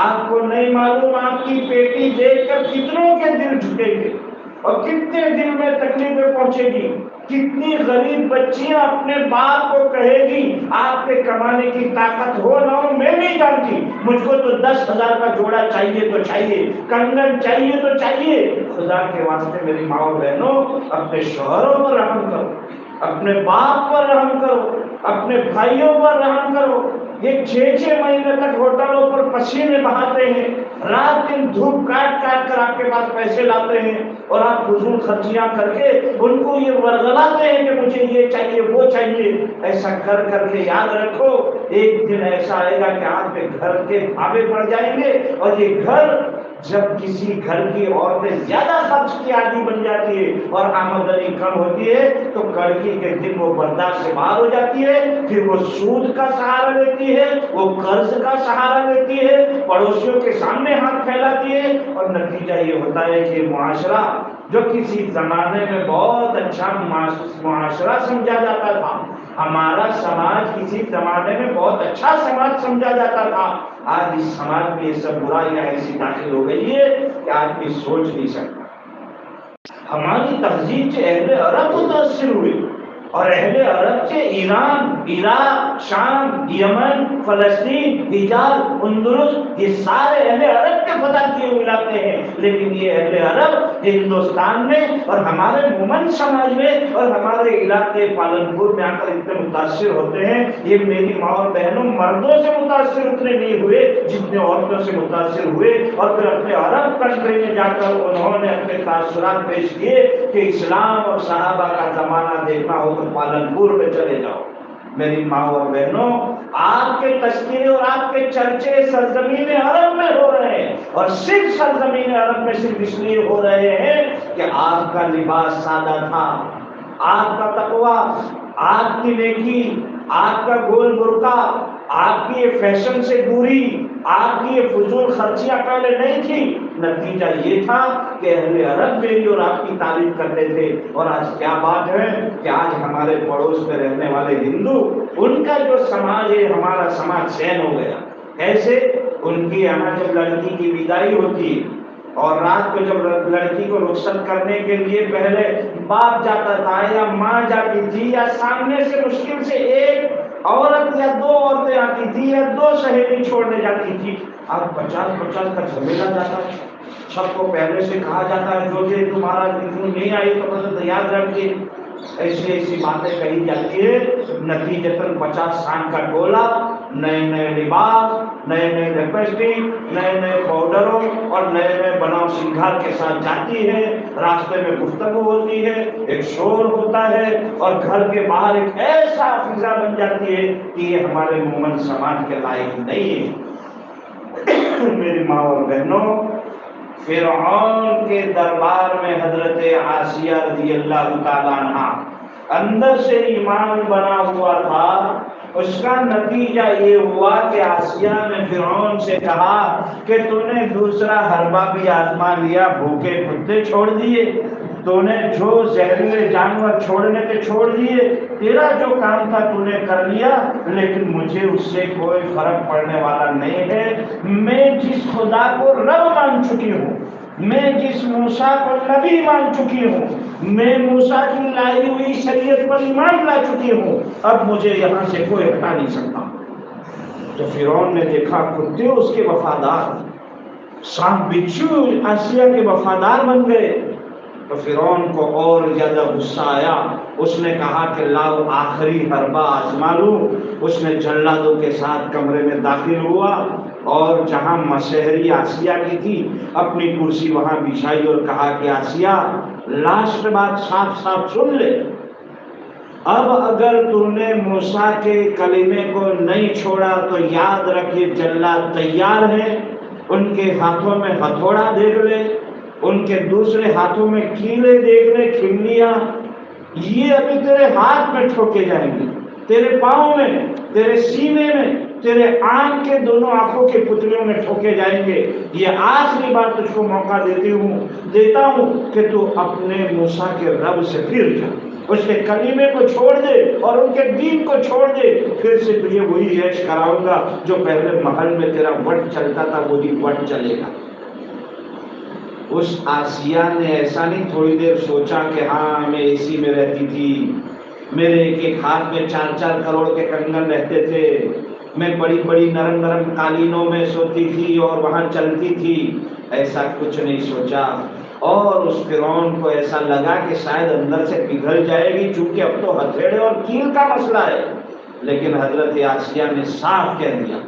آپ کو نہیں معلوم آپ کی پیٹی دیکھ کر کتنوں کے دل جھکیں گے اور کتنے دل میں تکلیفیں پہنچے گی۔ کتنی غریب بچیاں اپنے باپ کو کہے گی آپ کے کمانے کی طاقت ہو نہ ہو میں نہیں جانتی، مجھ کو تو 10,000 کا جوڑا چاہیے تو چاہیے، کنگن چاہیے تو چاہیے۔ خدا کے واسطے میری ماں اور بہنوں، اپنے شوہروں پر رحم کرو، اپنے باپ پر رحم کرو، اپنے بھائیوں پر رحم کرو۔ یہ 6 مہینے تک ہوٹلوں پر پسینے بہاتے ہیں، رات دن دھوپ کاٹ کاٹ کر آپ کے پاس پیسے لاتے ہیں، اور آپ فضول خرچیاں کر کے ان کو یہ ورغلاتے ہیں کہ مجھے یہ چاہیے وہ چاہیے۔ ایسا کر کر کے یاد رکھو، ایک دن ایسا آئے گا کہ آپ کے گھر کے بھاوے پڑ جائیں گے، اور یہ گھر جب کسی گھر کی عورتیں زیادہ خرچ کی عادی بن جاتی ہے اور آمدنی کم ہوتی ہے تو کڑکی کے دن وہ برداشت سے باہر ہو جاتی ہے، پھر وہ سود کا سہارا لیتی ہے، وہ قرض کا سہارا لیتی ہے، پڑوسیوں کے سامنے ہاتھ پھیلاتی ہے، اور نتیجہ یہ ہوتا ہے کہ معاشرہ جو کسی زمانے میں بہت اچھا معاشرہ سمجھا جاتا تھا، ہمارا سماج کسی زمانے میں بہت اچھا سماج سمجھا جاتا تھا، آج اس سماج میں یہ سب برائیاں ایسی داخل ہو گئی ہے کہ آدمی سوچ نہیں سکتا۔ ہماری تہذیب سے اہل عرب متاثر ہوئے، اور اہل عرب سے ایران، عراق، شام، یمن، فلسطین، حجاز، اندلس، یہ سارے اہل عرب کے فتح کیے ہوئے علاقے ہیں، لیکن یہ اہل عرب ہندوستان میں اور ہمارے مومن سماج میں اور ہمارے علاقے پالنپور میں آ کر اتنے متاثر ہوتے ہیں۔ یہ میری ماں اور بہنوں مردوں سے متاثر اتنے نہیں ہوئے جتنے عورتوں سے متاثر ہوئے، اور پھر اپنے عرب کنٹری میں جا کر انہوں نے اپنے تاثرات پیش کیے کہ اسلام اور صحابہ کا زمانہ دیکھنا ہو تو پالنپور میں چلے جاؤ۔ میری ماں اور بہنوں، آپ کے تذکرے اور آپ کے چرچے سرزمین عرب میں ہو رہے ہیں، اور صرف سرزمین عرب میں صرف اس لیے ہو رہے ہیں کہ آپ کا لباس سادہ تھا، آپ کا تقویٰ، آپ کی نیکی، آپ کا گول برقع، آپ کی یہ فیشن سے دوری، آپ کی یہ فضول خرچیاں پہلے نہیں تھی۔ نتیجہ یہ تھا کہ اہل عرب میری اور آپ کی تعریف کرتے تھے، اور آج کیا بات ہے کہ آج ہمارے پڑوس میں رہنے والے ہندو، ان کا جو سماج ہے ہمارا سماج چین ہو گیا۔ ایسے ان کی یہاں جب لڑکی کی وداعی ہوتی ہے اور رات کو جب لڑکی کو رخصت کرنے کے لیے پہلے باپ جاتا تھا یا ماں جاتی تھی، یا سامنے سے مشکل سے ایک عورت یا 2 عورتیں آتی تھی یا 2 سہیلی چھوڑنے جاتی تھی، اب 50 کا جھمیلا جاتا ہے۔ سب کو پہلے سے کہا جاتا ہے جو کہ تمہارا نہیں آئی تو مطلب یاد رکھیے، ایسی باتیں کہی جاتی ہے۔ نتیجتاً 50 سال کا ٹولہ نئے لباس، نئے لپسٹک، نئے پاؤڈروں اور نئے بناؤ سنگھار کے ساتھ جاتی ہے۔ راستے میں گفتگو ہوتی ہے، ایک شور ہوتا ہے، اور گھر کے باہر ایک ایسا فضا بن جاتی ہے کہ یہ ہمارے مومن سماج کے لائق نہیں ہے۔ میری ماں اور بہنوں، فرعون کے دربار میں حضرت آسیہ رضی اللہ تعالیٰ عنہ اندر سے ایمان بنا ہوا تھا۔ اس کا نتیجہ یہ ہوا کہ آسیہ نے فرعون سے کہا کہ تو نے دوسرا حربہ بھی آزما لیا، بھوکے کتے چھوڑ دیے، تو نے جو زہریلے جانور چھوڑنے تھے چھوڑ دیے، تیرا جو کام تھا تو نے کر لیا، لیکن مجھے اس سے کوئی فرق پڑنے والا نہیں ہے۔ میں جس خدا کو رب مان چکی ہوں، میں جس موسیٰ کو نبی مان چکی ہوں، میں موسیٰ کی لائی ہوئی شریعت پر ایمان لا چکی ہوں، اب مجھے یہاں سے کوئی ہٹا نہیں سکتا۔ تو فرعون نے دیکھا کتے اس کے وفادار، سانپ بچھو آسیہ کے وفادار بن گئے، تو فرعون کو اور زیادہ غصہ آیا. اس نے کہا کہ لاؤ آخری حربہ آزما لوں. اس نے جلادوں کے ساتھ کمرے میں داخل ہوا اور جہاں مشہری آسیہ کی تھی اپنی کرسی وہاں بچھائی اور کہا کہ آسیہ لاسٹ بات صاف صاف سن لے. اب اگر تو نے موسیٰ کے کلمے کو نہیں چھوڑا تو یاد رکھ یہ جلاد تیار ہیں. ان کے ہاتھوں میں ہتھوڑا دیکھ لے, ان کے دوسرے ہاتھوں میں کیلے دیکھ لے, کھلیاں. یہ ابھی تیرے ہاتھ میں ٹھوکے جائیں گے, تیرے پاؤں میں, تیرے سینے میں, تیرے آنکھ کے دونوں آنکھوں کے پتلیوں میں ٹھوکے جائیں گے. یہ آخری بار تجھ کو موقع دیتا ہوں کہ تو اپنے موسیٰ کے رب سے پھر جا, اس کے کلیمے کو چھوڑ دے اور ان کے دین کو چھوڑ دے. پھر سے تجھے وہی عیش کراؤں گا جو پہلے محل میں تیرا وٹ چلتا تھا, وہی وٹ چلے گا. اس آسیہ نے ایسا نہیں تھوڑی دیر سوچا کہ ہاں میں اسی میں رہتی تھی, میرے ایک ایک ہاتھ میں 4-4 کروڑ کے کنگن رہتے تھے, میں بڑی بڑی نرم نرم قالینوں میں سوتی تھی اور وہاں چلتی تھی. ایسا کچھ نہیں سوچا. اور اس فرعون کو ایسا لگا کہ شاید اندر سے پگھل جائے گی, چونکہ اب تو ہتھیڑے اور کیل کا مسئلہ ہے. لیکن حضرت آسیہ نے صاف کہہ دیا.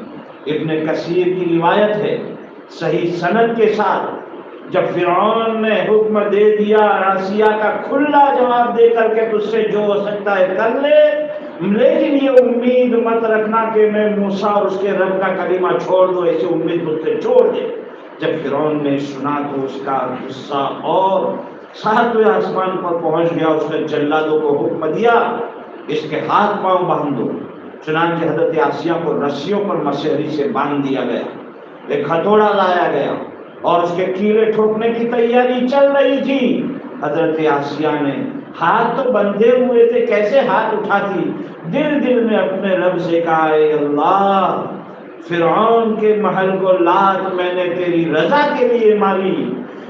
ابن کثیر کی روایت ہے صحیح سند کے ساتھ, جب فرعون نے حکم دے دیا آسیہ کا کھلا جواب دے کر کے تجھ سے جو ہو سکتا ہے کر لے, لیکن یہ امید مت رکھنا کہ میں موسیٰ اور اس کے رب کا کلمہ چھوڑ دوں, ایسی امید مجھ سے چھوڑ دے. جب فرعون نے سنا تو اس کا غصہ اور 7ویں آسمان پر پہنچ گیا. اس نے جلادوں کو حکم دیا اس کے ہاتھ پاؤں باندھ دو. چنانچہ حضرت آسیہ کو رسیوں پر مشہری سے باندھ دیا گیا, ایک ہتھوڑا لایا گیا اور اس کے کیلے ٹھوکنے کی تیاری چل رہی تھی. حضرت آسیہ نے ہاتھ تو بندھے ہوئے تھے, کیسے ہاتھ اٹھاتی, دل میں اپنے رب سے کہا اے اللہ, فرعون کے محل کو لات میں نے تیری رضا کے لیے ماری.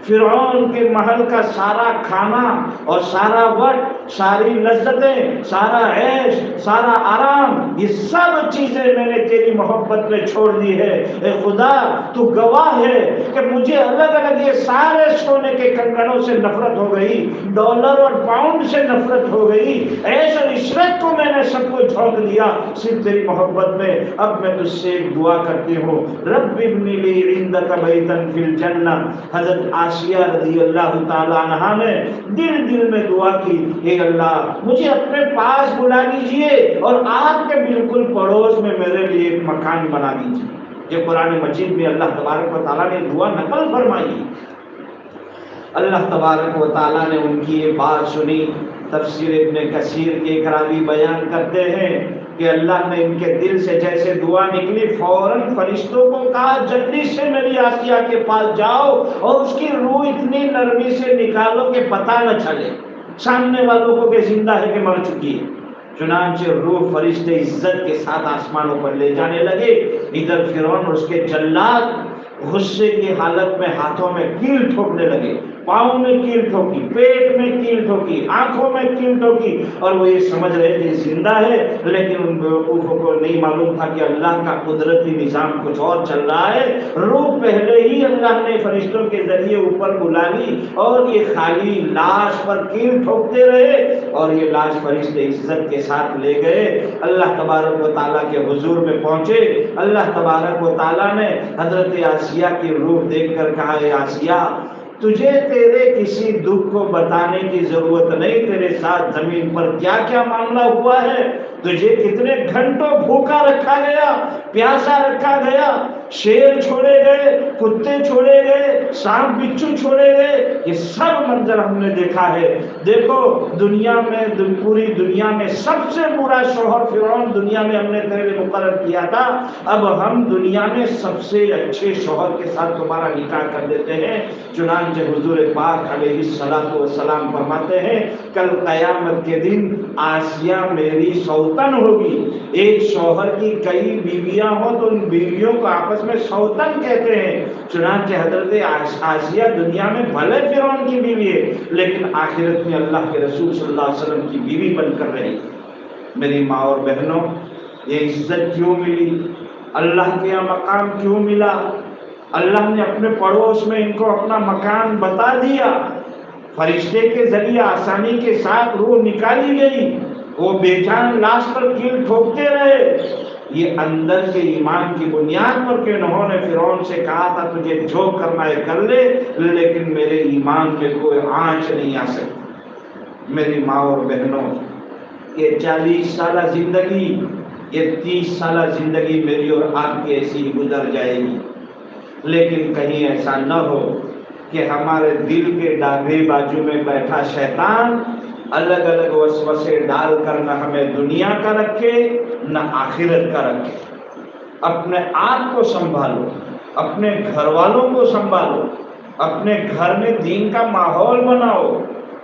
فرعون کے محل کا سارا کھانا اور سارا وقت, ساری لذتیں, سارا عیش, سارا آرام, یہ سب چیزیں میں نے تیری محبت میں چھوڑ دی ہے. اے خدا تو گواہ ہے کہ مجھے الگ الگ یہ سارے سونے کے کنگنوں سے نفرت ہو گئی, ڈالر اور پاؤنڈ سے نفرت ہو گئی, عیش اور عشرت کو میں نے سب کو جھونک دیا صرف تیری محبت میں. اب میں تجھ سے ایک دعا کرتی ہوں, رب ابن لی عندک بیتا فی الجنہ. حضرت آسیہ رضی اللہ تعالی عنہا نے دل میں دعا کی, اے اللہ مجھے اپنے پاس بلا لیجئے اور آپ کے بالکل پڑوس میں میرے لیے ایک مکان بنا دیجئے. یہ قرآن مجید میں اللہ تبارک و تعالیٰ نے دعا نقل فرمائی. اللہ تبارک و تعالیٰ نے ان کی یہ بات سنی. تفسیر ابن کثیر کے ایک راوی بیان کرتے ہیں کہ اللہ نے ان کے دل سے جیسے دعا نکلی, فوراً فرشتوں کو کہا جلدی سے میری آسیہ کے پاس جاؤ اور اس کی روح اتنی نرمی سے نکالو کہ پتہ نہ چلے سامنے والوں کو کہ زندہ ہے کہ مر چکی ہے. چنانچہ روح فرشتے عزت کے ساتھ آسمانوں پر لے جانے لگے. ادھر فرعون اور اس کے جلاد غصے کی حالت میں ہاتھوں میں کیل ٹھوکنے لگے, پاؤں میں کیل ٹھوکی, پیٹ میں کیل ٹھوکی, آنکھوں میں کیل ٹھوکی, اور وہ یہ سمجھ رہے تھے زندہ ہے. لیکن ان بیوقوفوں کو نہیں معلوم تھا کہ اللہ کا قدرتی نظام کچھ اور چل رہا ہے. روح پہلے ہی اللہ نے فرشتوں کے ذریعے اوپر بلا لی اور یہ خالی لاش پر کیل ٹھوکتے رہے اور یہ لاش فرشتے عزت کے ساتھ لے گئے. اللہ تبارک و تعالیٰ کے حضور میں پہنچے. اللہ تبارک و تعالیٰ نے حضرت آسیہ کی روح دیکھ کر کہا, اے آسیہ تجھے تیرے کسی دکھ کو بتانے کی ضرورت نہیں, تیرے ساتھ زمین پر کیا کیا معاملہ ہوا ہے, تجھے کتنے گھنٹوں بھوکا رکھا گیا, پیاسا رکھا گیا, شیر چھوڑے گئے, کتے چھوڑے گئے, سانپ بچھو چھوڑے گئے, یہ سب منظر ہم نے دیکھا ہے. دیکھو دنیا میں, پوری دنیا میں سب سے برا شوہر فرعون دنیا میں ہم نے تیرے لیے مقرر کیا تھا, اب ہم دنیا میں سب سے اچھے شوہر کے ساتھ تمہارا نکاح کر دیتے ہیں. چنانچہ حضور پاک علیہ الصلوۃ والسلام فرماتے ہیں کل قیامت کے دن آسیہ میری سوتن ہوگی. ایک شوہر کی کئی بیویاں ہوں تو ان بیویوں کو آپس میں سوتن کہتے ہیں. چنانچہ حضرت آسیہ دنیا میں بھلے فرعون کی بیوی ہے لیکن آخرت میں اللہ کے رسول صلی اللہ علیہ وسلم کی بیوی بن کر رہی. میری ماں اور بہنوں, یہ عزت کیوں ملی, اللہ کے یہاں مقام کیوں ملا؟ اللہ نے اپنے پڑوس میں ان کو اپنا مکان بتا دیا. فرشتے کے ذریعے آسانی کے ساتھ روح نکالی گئی، وہ بے جان لاش پر کیل ٹھوکتے رہے، یہ اندر کے ایمان کی بنیاد پر کہ انہوں نے فرعون سے کہا تھا تجھے جو کرنا ہے کر لے، لیکن میرے ایمان میں کوئی آنچ نہیں آ سکتی۔ میری ماں اور بہنوں، یہ 40 سالہ زندگی، یہ 30 سالہ زندگی میری اور آپ کی ایسی ہی گزر جائے گی، لیکن کہیں ایسا نہ ہو کہ ہمارے دل کے ڈاگے بازو میں بیٹھا شیطان الگ الگ وسوسے ڈال کر نہ ہمیں دنیا کا رکھے نہ آخرت کا رکھے۔ اپنے آپ کو سنبھالو، اپنے گھر والوں کو سنبھالو، اپنے گھر میں دین کا ماحول بناؤ،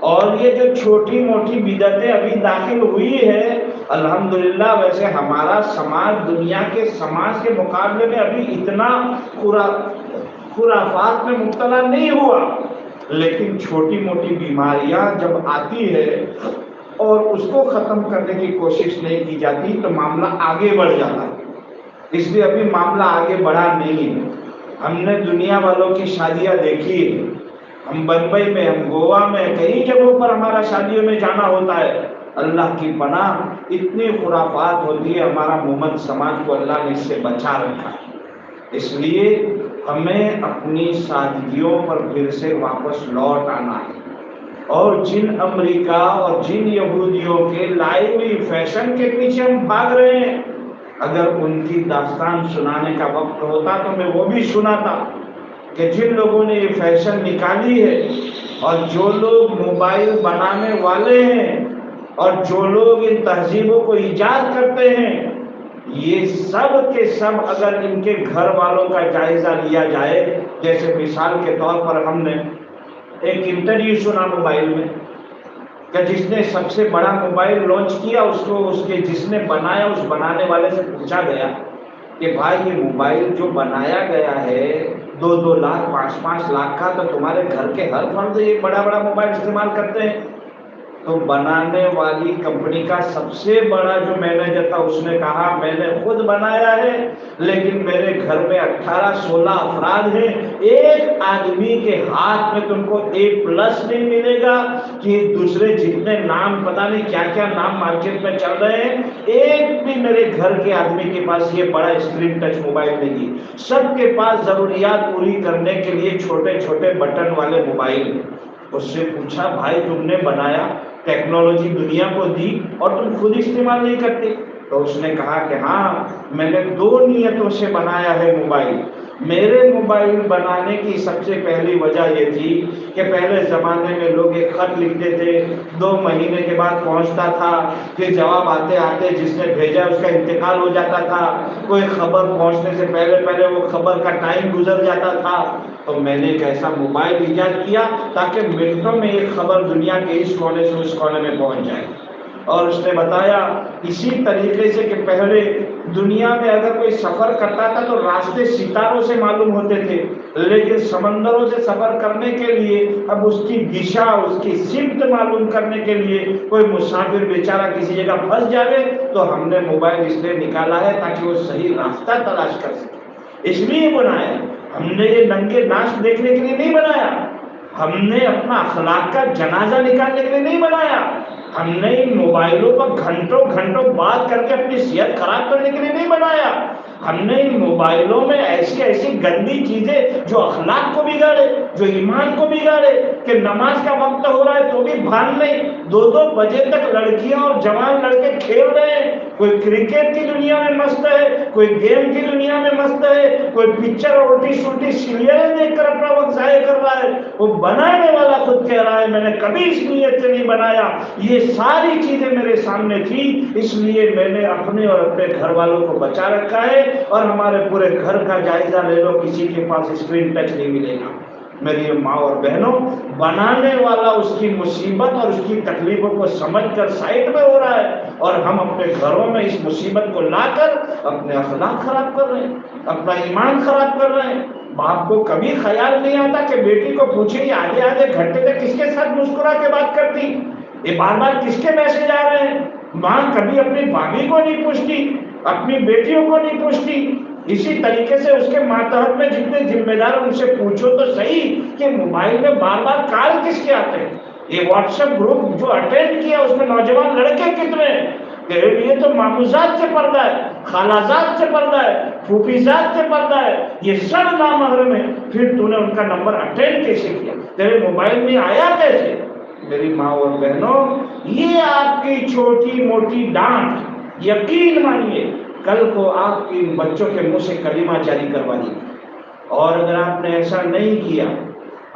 اور یہ جو چھوٹی موٹی بدعتیں ابھی داخل ہوئی ہے، الحمدللہ ویسے ہمارا سماج دنیا کے سماج کے مقابلے میں ابھی اتنا خرافات میں مبتلا نہیں ہوا، لیکن چھوٹی موٹی بیماریاں جب آتی ہے اور اس کو ختم کرنے کی کوشش نہیں کی جاتی تو معاملہ آگے بڑھ جاتا ہے۔ اس لیے ابھی معاملہ آگے بڑھا نہیں ہے۔ ہم نے دنیا والوں کی شادیاں دیکھی ہے، ہم بمبئی میں، ہم گوا میں، کئی جگہوں پر ہمارا شادیوں میں جانا ہوتا ہے، اللہ کی پناہ اتنی خرافات ہوتی ہے، ہمارا محمد سماج کو اللہ نے اس سے بچا رکھا ہے۔ اس لیے ہمیں اپنی سادگیوں پر پھر سے واپس لوٹ آنا ہے، اور جن امریکہ اور جن یہودیوں کے لائی ہوئی فیشن کے پیچھے ہم بھاگ رہے ہیں، اگر ان کی داستان سنانے کا وقت ہوتا تو میں وہ بھی سناتا کہ جن لوگوں نے یہ فیشن نکالی ہے، اور جو لوگ موبائل بنانے والے ہیں، اور جو لوگ ان تہذیبوں کو ایجاد کرتے ہیں، یہ سب کے سب اگر ان کے گھر والوں کا جائزہ لیا جائے، جیسے مثال کے طور پر ہم نے ایک انٹرویو سنا موبائل میں کہ جس نے سب سے بڑا موبائل لانچ کیا، اس کے جس نے بنایا، اس بنانے والے سے پوچھا گیا کہ بھائی یہ موبائل جو بنایا گیا ہے 2 لاکھ 5 لاکھ کا، تو تمہارے گھر کے ہر فرد یہ بڑا بڑا موبائل استعمال کرتے ہیں؟ تو بنانے والی کمپنی کا سب سے بڑا جو مینیجر تھا اس نے کہا میں نے خود بنایا ہے، لیکن میرے گھر میں 18-16 افراد ہیں، ایک آدمی کے ہاتھ میں تم کو A+ نہیں ملے گا کہ دوسرے جتنے نام پتہ نہیں کیا کیا نام مارکیٹ میں چل رہے ہیں، ایک بھی میرے گھر کے آدمی کے پاس یہ بڑا اسکرین ٹچ موبائل نہیں ہے، سب کے پاس ضروریات پوری کرنے کے لیے چھوٹے چھوٹے بٹن والے موبائل ہیں۔ اس سے پوچھا بھائی تم نے بنایا، ٹیکنالوجی دنیا کو دی، اور تم خود استعمال نہیں کرتے؟ تو اس نے کہا کہ ہاں میں نے 2 نیتوں سے بنایا ہے موبائل۔ میرے موبائل بنانے کی سب سے پہلی وجہ یہ تھی کہ پہلے زمانے میں لوگ ایک خط لکھتے تھے، 2 مہینے کے بعد پہنچتا تھا، پھر جواب آتے آتے جس نے بھیجا اس کا انتقال ہو جاتا تھا، کوئی خبر پہنچنے سے پہلے وہ خبر کا ٹائم گزر جاتا تھا۔ تو میں نے ایک ایسا موبائل ایجاد کیا تاکہ منٹوں میں ایک خبر دنیا کے اس کونے سے اس کونے میں پہنچ جائے۔ اور اس نے بتایا اسی طریقے سے کہ پہلے دنیا میں اگر کوئی سفر کرتا تھا تو راستے ستاروں سے معلوم ہوتے تھے، لیکن سمندروں سے سفر کرنے کے لیے اب اس کی دشا، اس کی سمت معلوم کرنے کے لیے کوئی مسافر بیچارہ کسی جگہ پھنس جائے تو ہم نے موبائل اس لیے نکالا ہے تاکہ وہ صحیح راستہ تلاش کر سکے، اس لیے بنایا۔ ہم نے یہ ننگے ناچ دیکھنے کے لیے نہیں بنایا، ہم نے اپنا اخلاق کا جنازہ نکالنے کے لیے نہیں بنایا، ہم نے ان موبائلوں پر گھنٹوں گھنٹوں بات کر کے اپنی صحت خراب کرنے کے لیے نہیں بنایا، ہم نے ان موبائلوں میں ایسی گندی چیزیں جو اخلاق کو بگاڑے، جو ایمان کو بگاڑے، کہ نماز کا وقت ہو رہا ہے تو بھی بھان نہیں، 2 بجے تک لڑکیاں اور جوان لڑکے کھیل رہے ہیں، کوئی کرکٹ کی دنیا میں مست ہے، کوئی گیم کی دنیا میں مست ہے، کوئی پکچر اور الٹی سلٹی سیریلیں دیکھ کر اپنا وقت ضائع کر رہا ہے۔ وہ بنانے والا خود کہہ رہا ہے میں نے کبھی اس نیت سے نہیں بنایا، یہ ساری چیزیں میرے سامنے تھی، اس لیے میں نے اپنے اور اپنے گھر والوں کو بچا رکھا ہے، اور ہمارے پورے گھر کا جائزہ لے لو کسی کے پاس اسکرین ٹچ نہیں ملے گا۔ میری ماں اور بہنوں، بنانے والا اس کی مصیبت اور اس کی تکلیفوں کو سمجھ کر سائٹ میں ہو رہا ہے، اور ہم اپنے گھروں میں اس مصیبت کو لا کر اپنے اخلاق خراب کر رہے ہیں، اپنا ایمان خراب کر رہے ہیں۔ باپ کو کبھی خیال نہیں آتا کہ بیٹی کو پوچھے یہ آدھے آدھے گھنٹے تک کس کے ساتھ مسکرا کے بات کرتی، یہ بار بار کس کے میسج آ رہے ہیں۔ ماں کبھی اپنی بھابھی کو نہیں پوچھتی، اپنی بیٹیوں کو نہیں پوچھتی، اسی طریقے سے اس کے ماتحت میں جتنے ذمہ دار ان سے پوچھو تو صحیح کہ موبائل میں بار بار کال کس کے آتے ہیں. یہ واٹس ایپ گروپ جو اٹینڈ کیا اس میں نوجوان لڑکے کتنے ہیں. تیرے لیے تو ماموزاد سے پردہ ہے، خالازاد سے پردہ ہے، پھوپھیزاد سے پردہ ہے، یہ سب نامحرم ہے. پھر تو نے ان کا نمبر اٹینڈ کیسے کیا؟ تیرے موبائل میں آیا کیسے؟ میری ماں اور بہنوں، یہ آپ کی چھوٹی موٹی ڈانٹ یقین مانیے کل کو آپ کے بچوں کے منہ سے کلمہ جاری کروا دی. اور اگر آپ نے ایسا نہیں کیا،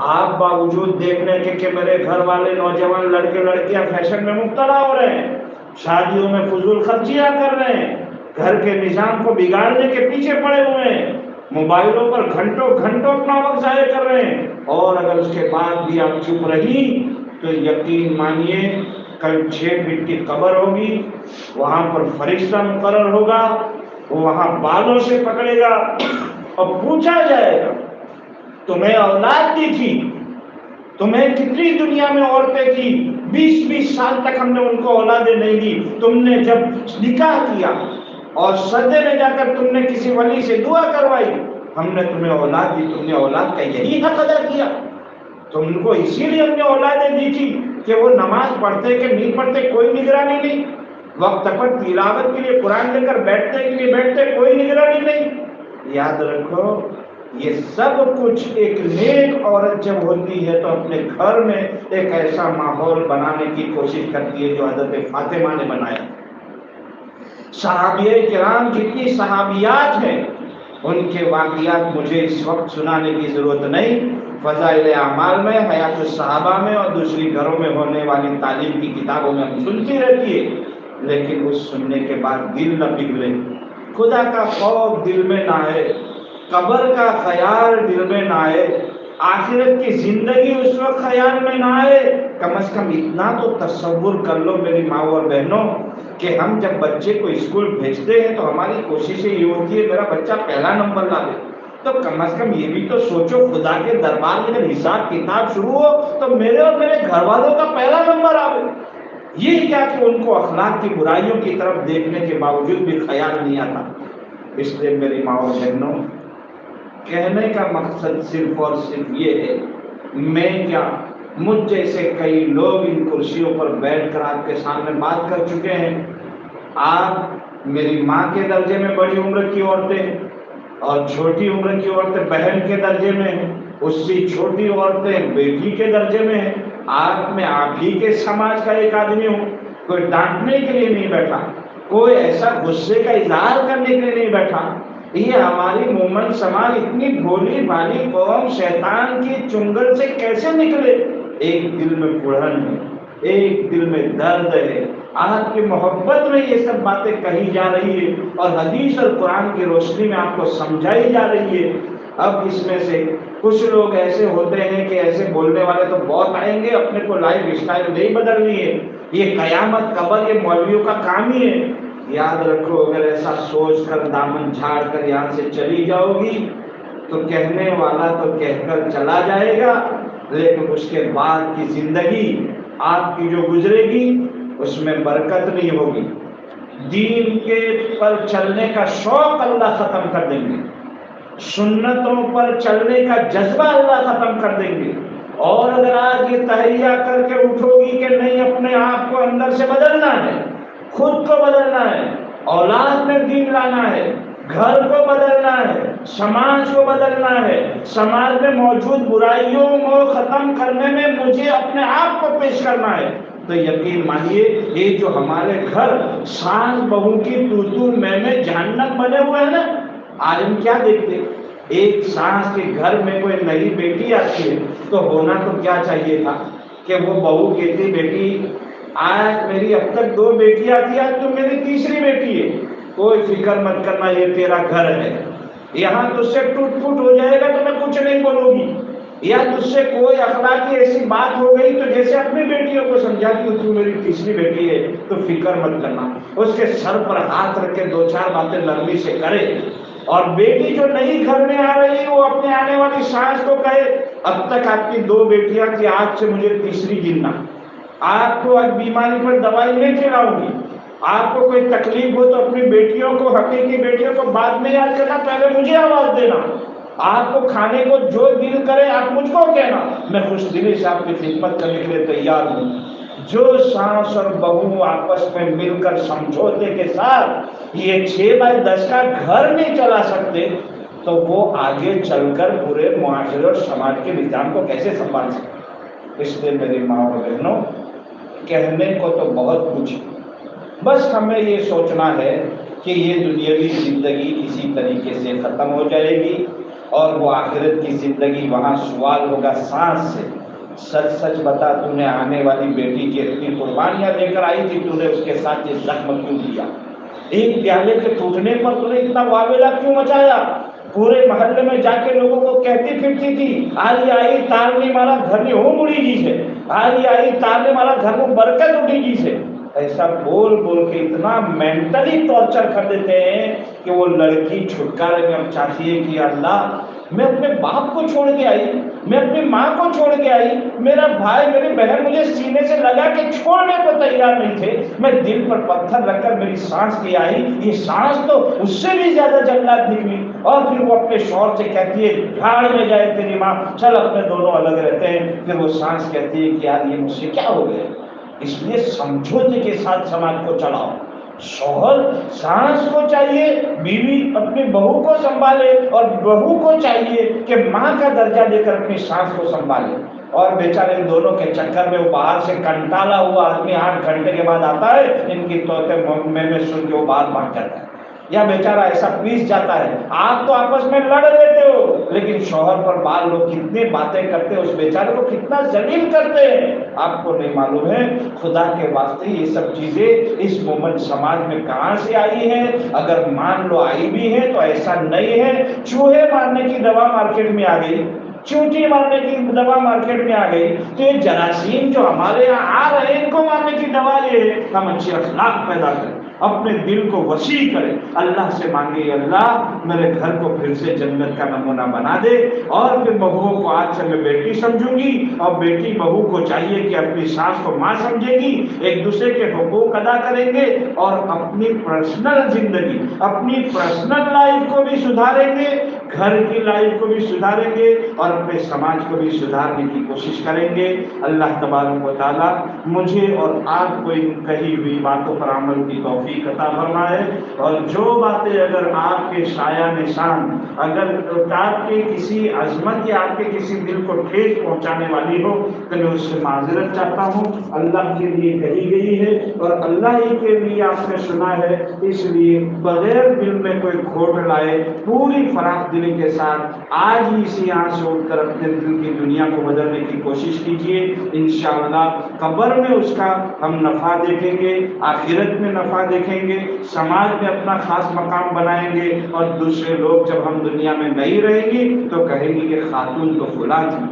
آپ باوجود دیکھنے کے کہ میرے گھر والے نوجوان لڑکے لڑکیاں فیشن میں مبتلا ہو رہے ہیں، شادیوں میں فضول خرچیاں کر رہے ہیں، گھر کے نظام کو بگاڑنے کے پیچھے پڑے ہوئے ہیں، موبائلوں پر گھنٹوں گھنٹوں اپنا وقت ضائع کر رہے ہیں، اور اگر اس کے بعد بھی آپ چپ رہی تو یقین مانیے کل 6 فٹ کی قبر ہوگی، وہاں پر فرشتہ مقرر ہوگا، وہ وہاں بالوں سے پکڑے گا اور پوچھا جائے گا تمہیں اولاد دی تھی، تمہیں کتنی دنیا میں عورتیں کی، 20 سال تک ہم نے ان کو اولادیں نہیں دی، تم نے جب نکاح کیا اور سردے میں جا کر تم نے کسی ولی سے دعا کروائی، ہم نے تمہیں اولاد دی، تم نے اولاد کا یہی حق ادا کیا. تم کو اسی لیے ہم نے اولادیں دی تھی کہ وہ نماز پڑھتے کہ نہیں پڑھتے کوئی نگرانی نہیں، وقت پر تلاوت کے لیے قرآن لے کر بیٹھتے کہ نہیں بیٹھتے کوئی نگرانی نہیں. یاد رکھو یہ سب کچھ ایک نیک عورت جب ہوتی ہے تو اپنے گھر میں ایک ایسا ماحول بنانے کی کوشش کرتی ہے جو حضرت فاطمہ نے بنایا. صحابیہ کرام جتنی صحابیات ہیں ان کے واقعات مجھے اس وقت سنانے کی ضرورت نہیں، فضائل اعمال میں، حیات الصحابہ میں اور دوسری گھروں میں ہونے والی تعلیم کی کتابوں میں ہم سنتی رہتی ہے، لیکن اس سننے کے بعد دل نہ پگھلے، خدا کا خوف دل میں نہ آئے، قبر کا خیال دل میں نہ آئے، آخرت کی زندگی اس وقت خیال میں نہ آئے. کم از کم اتنا تو تصور کر لو میری ماں اور بہنوں کہ ہم جب بچے کو اسکول بھیجتے ہیں تو ہماری کوششیں یہ ہوتی ہے میرا بچہ پہلا نمبر لا دے. تو کم از کم یہ بھی تو سوچو خدا کے دربار میں جب حساب کتاب شروع ہو تو میرے اور میرے گھر والوں کا پہلا نمبر آئے. یہ کیا کہ ان کو اخلاق کی برائیوں کی طرف دیکھنے کے باوجود بھی خیال نہیں آتا. اس لیے میری ماں اور بہنوں کہنے کا مقصد صرف اور صرف یہ ہے، میں کیا مجھ جیسے کئی لوگ ان کرسیوں پر بیٹھ کر آپ کے سامنے بات کر چکے ہیں. آپ میری ماں کے درجے میں بڑی عمر کی عورتیں اور چھوٹی عمر کی عورتیں بہن کے درجے میں ہیں، اس سے چھوٹی عورتیں بیٹی کے درجے میں ہیں. آپ ہی کے سماج کا ایک آدمی ہوں، کوئی ڈانٹنے کے لیے نہیں بیٹھا، کوئی ایسا غصے کا اظہار کرنے کے لیے نہیں بیٹھا. یہ ہماری مومن سماج اتنی بھولی بھالی قوم شیطان کی چنگل سے کیسے نکلے؟ ایک دل میں کڑھن ہے، ایک دل میں درد ہے، آپ کی محبت میں یہ سب باتیں کہی جا رہی ہے اور حدیث اور قرآن کی روشنی میں آپ کو سمجھائی جا رہی ہے. اب اس میں سے کچھ لوگ ایسے ہوتے ہیں کہ ایسے بولنے والے تو بہت آئیں گے، اپنے کو لائف اسٹائل نہیں بدلنی ہے، یہ قیامت قبر یہ مولویوں کا کام ہی ہے. یاد رکھو اگر ایسا سوچ کر دامن جھاڑ کر یہاں سے چلی جاؤ گی تو کہنے والا تو کہہ کر چلا جائے گا، لیکن اس کے بعد کی زندگی آپ کی جو گزرے گی اس میں برکت نہیں ہوگی. دین کے پر چلنے کا شوق اللہ ختم کر دیں گے، سنتوں پر چلنے کا جذبہ اللہ ختم کر دیں گے. اور اگر آج یہ تہیہ کر کے اٹھو گی کہ نہیں اپنے آپ کو اندر سے بدلنا ہے، خود کو بدلنا ہے، اولاد میں دین لانا ہے، گھر کو بدلنا ہے، سماج کو بدلنا ہے، سماج میں موجود برائیوں کو ختم کرنے میں مجھے اپنے آپ کو پیش کرنا ہے، تو یقین مانیے یہ جو ہمارے گھر ساس بہو کی تو میں جہنم بنے ہوئے ہیں نا. آج ہم کیا دیکھتے، ایک ساس کے گھر میں کوئی نئی بیٹی آتی ہے تو ہونا تو کیا چاہیے تھا کہ وہ بہو کہتی بیٹی آج میری اب تک 2 بیٹیاں تھی، آج تو میری تیسری بیٹی ہے، کوئی فکر مت کرنا یہ تیرا گھر ہے، یہاں تجھ سے ٹوٹ پھوٹ ہو جائے گا تو میں کچھ نہیں بولوں گی، یا تجھ سے کوئی اخلاقی ایسی بات ہو گئی تو جیسے اپنی بیٹیوں کو سمجھاتی ہوں تو میری تیسری بیٹی ہے تو فکر مت کرنا. اس کے سر پر ہاتھ رکھ کے 2-4 باتیں نرمی سے کرے. اور بیٹی جو نئی گھر میں آ رہی ہے وہ اپنے آنے والی ساس کو کہے اب تک آپ کی 2 بیٹیاں تھی، آج سے مجھے تیسری گننا، آپ کو آج بیماری پر دوائی نہیں کھلاؤں گی، آپ کو کوئی تکلیف ہو تو اپنی بیٹیوں کو، حقیقی بیٹیوں کو بعد میں یاد کرنا، پہلے مجھے آواز دینا۔ آپ کو کھانے کو جو دل کرے آپ مجھ کو کہنا، میں خوش دلی سے آپ کی خدمت کرنے کے لیے تیار ہوں۔ جو ساس اور بہو آپس میں مل کر سمجھوتے کے ساتھ یہ 6x10 کا گھر نہیں چلا سکتے تو وہ آگے چل کر پورے معاشرے اور سماج کے نظام کو کیسے سنبھال سکتے؟ اس لیے میری ماں اور بہنوں، کہنے کو تو بہت کچھ، بس ہمیں یہ سوچنا ہے کہ یہ دنیاوی زندگی کسی طریقے سے ختم ہو جائے گی اور وہ آخرت کی زندگی، وہاں سوال ہوگا سانس سے۔ سچ سچ بتا، تو نے آنے والی بیٹی کی اتنی قربانیاں دے کر آئی تھی، تو نے اس کے ساتھ یہ زخم کیوں دیا؟ ایک پیالے کے ٹوٹنے پر تو نے اتنا واویلا کیوں مچایا؟ پورے محلے میں جا کے لوگوں کو کہتی پھرتی تھی، آئی آئی تار نے مارا گھر میں ہو مڑی جی سے، آئی آئی تار نے مارا گھر میں برکت اٹھی جی سے۔ ایسا بول بول کے اتنا مینٹلی ٹارچر کر دیتے ہیں کہ وہ لڑکی چھٹکارے میں اب چاہتی ہے کہ اللہ، میں اپنے باپ کو چھوڑ کے آئی، میں اپنی ماں کو چھوڑ کے آئی، میرا بھائی میری بہن مجھے سینے سے لگا کے چھوڑنے کو تیار نہیں تھے، میں دل پر پتھر رکھ کر میری سانس کی آئی، یہ سانس تو اس سے بھی زیادہ جنگلات نکلی۔ اور پھر وہ اپنے شوہر سے کہتی ہے بھاڑ میں جائے تیری ماں، چل اپنے دونوں الگ رہتے ہیں۔ پھر وہ سانس کہتی ہے کہ یار یہ مجھ سے کیا ہو گیا؟ اس لیے سمجھوتے کے ساتھ سماج کو چلاؤ۔ شوہر سانس کو چاہیے بیوی اپنی بہو کو سنبھالے، اور بہو کو چاہیے کہ ماں کا درجہ دے کر اپنی سانس کو سنبھالے۔ اور بیچارے ان دونوں کے چکر میں وہ باہر سے کنٹالا ہوا آدمی 8 گھنٹے کے بعد آتا ہے، ان کی طوطے میں سن کے وہ باہر بھاگ جاتا ہے، یا بیچارہ ایسا پیس جاتا ہے۔ آپ تو آپس میں لڑ لیتے ہو، لیکن شوہر پر بعض لوگ کتنی باتیں کرتے ہیں، اس بیچارے کو کتنا ذلیل کرتے ہیں، آپ کو نہیں معلوم ہے؟ خدا کے واسطے یہ سب چیزیں اس مومن سماج میں کہاں سے آئی ہیں؟ اگر مان لو آئی بھی ہے تو ایسا نہیں ہے چوہے مارنے کی دوا مارکیٹ میں آ گئی، چونٹی مارنے کی دوا مارکیٹ میں آ گئی، تو یہ جراثیم جو ہمارے یہاں آ رہے ہیں ان کو مارنے کی دوا یہ ہے ہم اچھے اخلاق پیدا کریں، اپنے دل کو وسیع کریں، اللہ سے مانگے اللہ میرے گھر کو پھر سے جنت کا نمونہ بنا دے۔ اور پھر بہوؤں کو آج سے میں بیٹی سمجھوں گی، اور بیٹی بہو کو چاہیے کہ اپنی ساس کو ماں سمجھے گی، ایک دوسرے کے حقوق ادا کریں گے، اور اپنی پرسنل زندگی، اپنی پرسنل لائف کو بھی سدھاریں گے، گھر کی لائف کو بھی سدھاریں گے، اور اپنے سماج کو بھی سدھارنے کی کوشش کریں گے۔ اللہ تبارک و تعالیٰ مجھے اور آپ کو ان کہی ہوئی باتوں پر عمل کی توفیق عطا فرمائے، اور جو باتیں اگر آپ کے سایہ نشان، اگر آپ کے کسی عظمت یا آپ کے کسی دل کو ٹھیس پہنچانے والی ہو تو میں اس سے معذرت چاہتا ہوں۔ اللہ کے لیے کہی گئی ہے اور اللہ ہی کے لیے آپ نے سنا ہے، اس لیے بغیر دل میں کوئی کھوٹ لائے پوری فراخ دلی کے ساتھ آج ہی اسی یہاں سے اٹھ کر اپنے دل کی دنیا کو بدلنے کی کوشش کیجیے۔ انشاءاللہ قبر میں اس کا ہم نفع دیکھیں گے، آخرت میں نفع دیکھیں گے، سماج میں اپنا خاص مقام بنائیں گے، اور دوسرے لوگ جب ہم دنیا میں نہیں رہیں گی تو کہیں گے کہ خاتون تو فلاں تھی،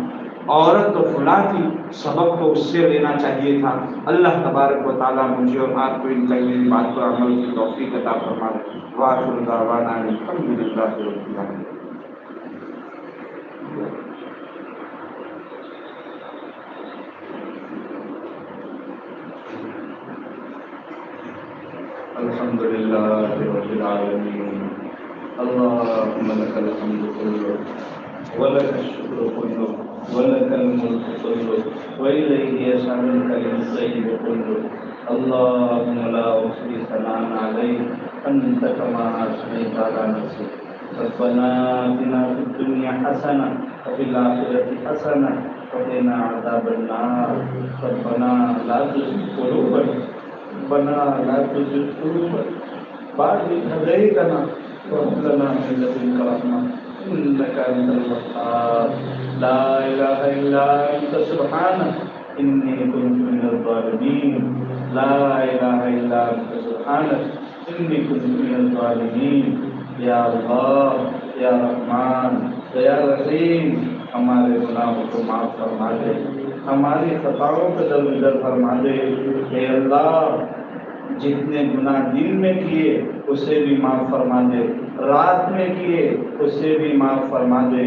عورت تو فلاں تھی، سبق تو اس سے لینا چاہیے تھا۔ اللہ تبارک و تعالیٰ مجھے اور آپ کو ان کئی بات پر عمل کی توفیق عطا فرمائے۔ وآخر دعوانا الحمدللہ رب العالمین۔ الحمد للہ رب العالمین، اللہم لک الحمد کلہ ولک الشکر کلہ ولک الملک کلہ وإلیہ یصعد الکلم الطیب کلہ، اللہم لا احصی ثناء علیک انت کما اثنیت علی نفسک، ربنا آتنا فی الدنیا حسنہ وفی الآخرۃ حسنہ وقنا عذاب النار، ربنا لا تزغ قلوبنا ربنا لا تزغ قلوبنا بعد إذ هديتنا وهب لنا من لدنك رحمة إنك أنت الوهاب، لا إله إلا أنت سبحانك إني كنت من الظالمين، لا إله إلا أنت سبحانك إني كنت من الظالمين۔ یا اللہ، یا رحمان، یا رحیم، ہمارے گناہوں کو معاف فرما دے، ہماری خطاؤں کو درگزر فرما دے۔ اے اللہ، جتنے گناہ دن میں کیے اسے بھی معاف فرما دے، رات میں کیے اسے بھی معاف فرما دے،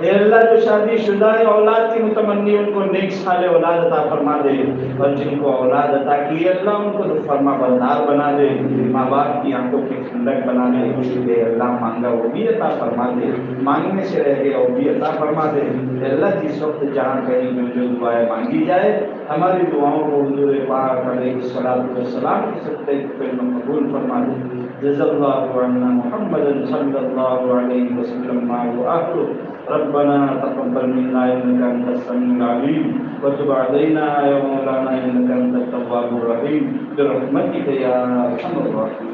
اے اللہ جو شادی شدہ ہے اولاد کی متمنی ان کو نیک صالح اولاد عطا فرما دے، اور جن کو اولاد عطا کی اللہ ان کو تو فرما بردار بنا دے، ماں باپ کی آنکھوں کی ٹھنڈک بنا دے، اے اللہ مانگا وہ بھی عطا فرما دے، مانگنے سے رہ گیا وہ بھی عطا فرما دے۔ اے اللہ جس وقت جہاں کہیں جو دعائیں مانگی جائے ہماری دعاؤں کو حضور پاک علیہ الصلوۃ والسلام کے صدقے میں قبول فرما دے۔ جزا اللہ عنا محمد صلی اللہ علیہ وسلم وآخر ربنا تقبل منا انك انت السميع العليم وتب علينا يا مولانا انك انت التواب الرحيم برحمتك يا ارحم الراحمين۔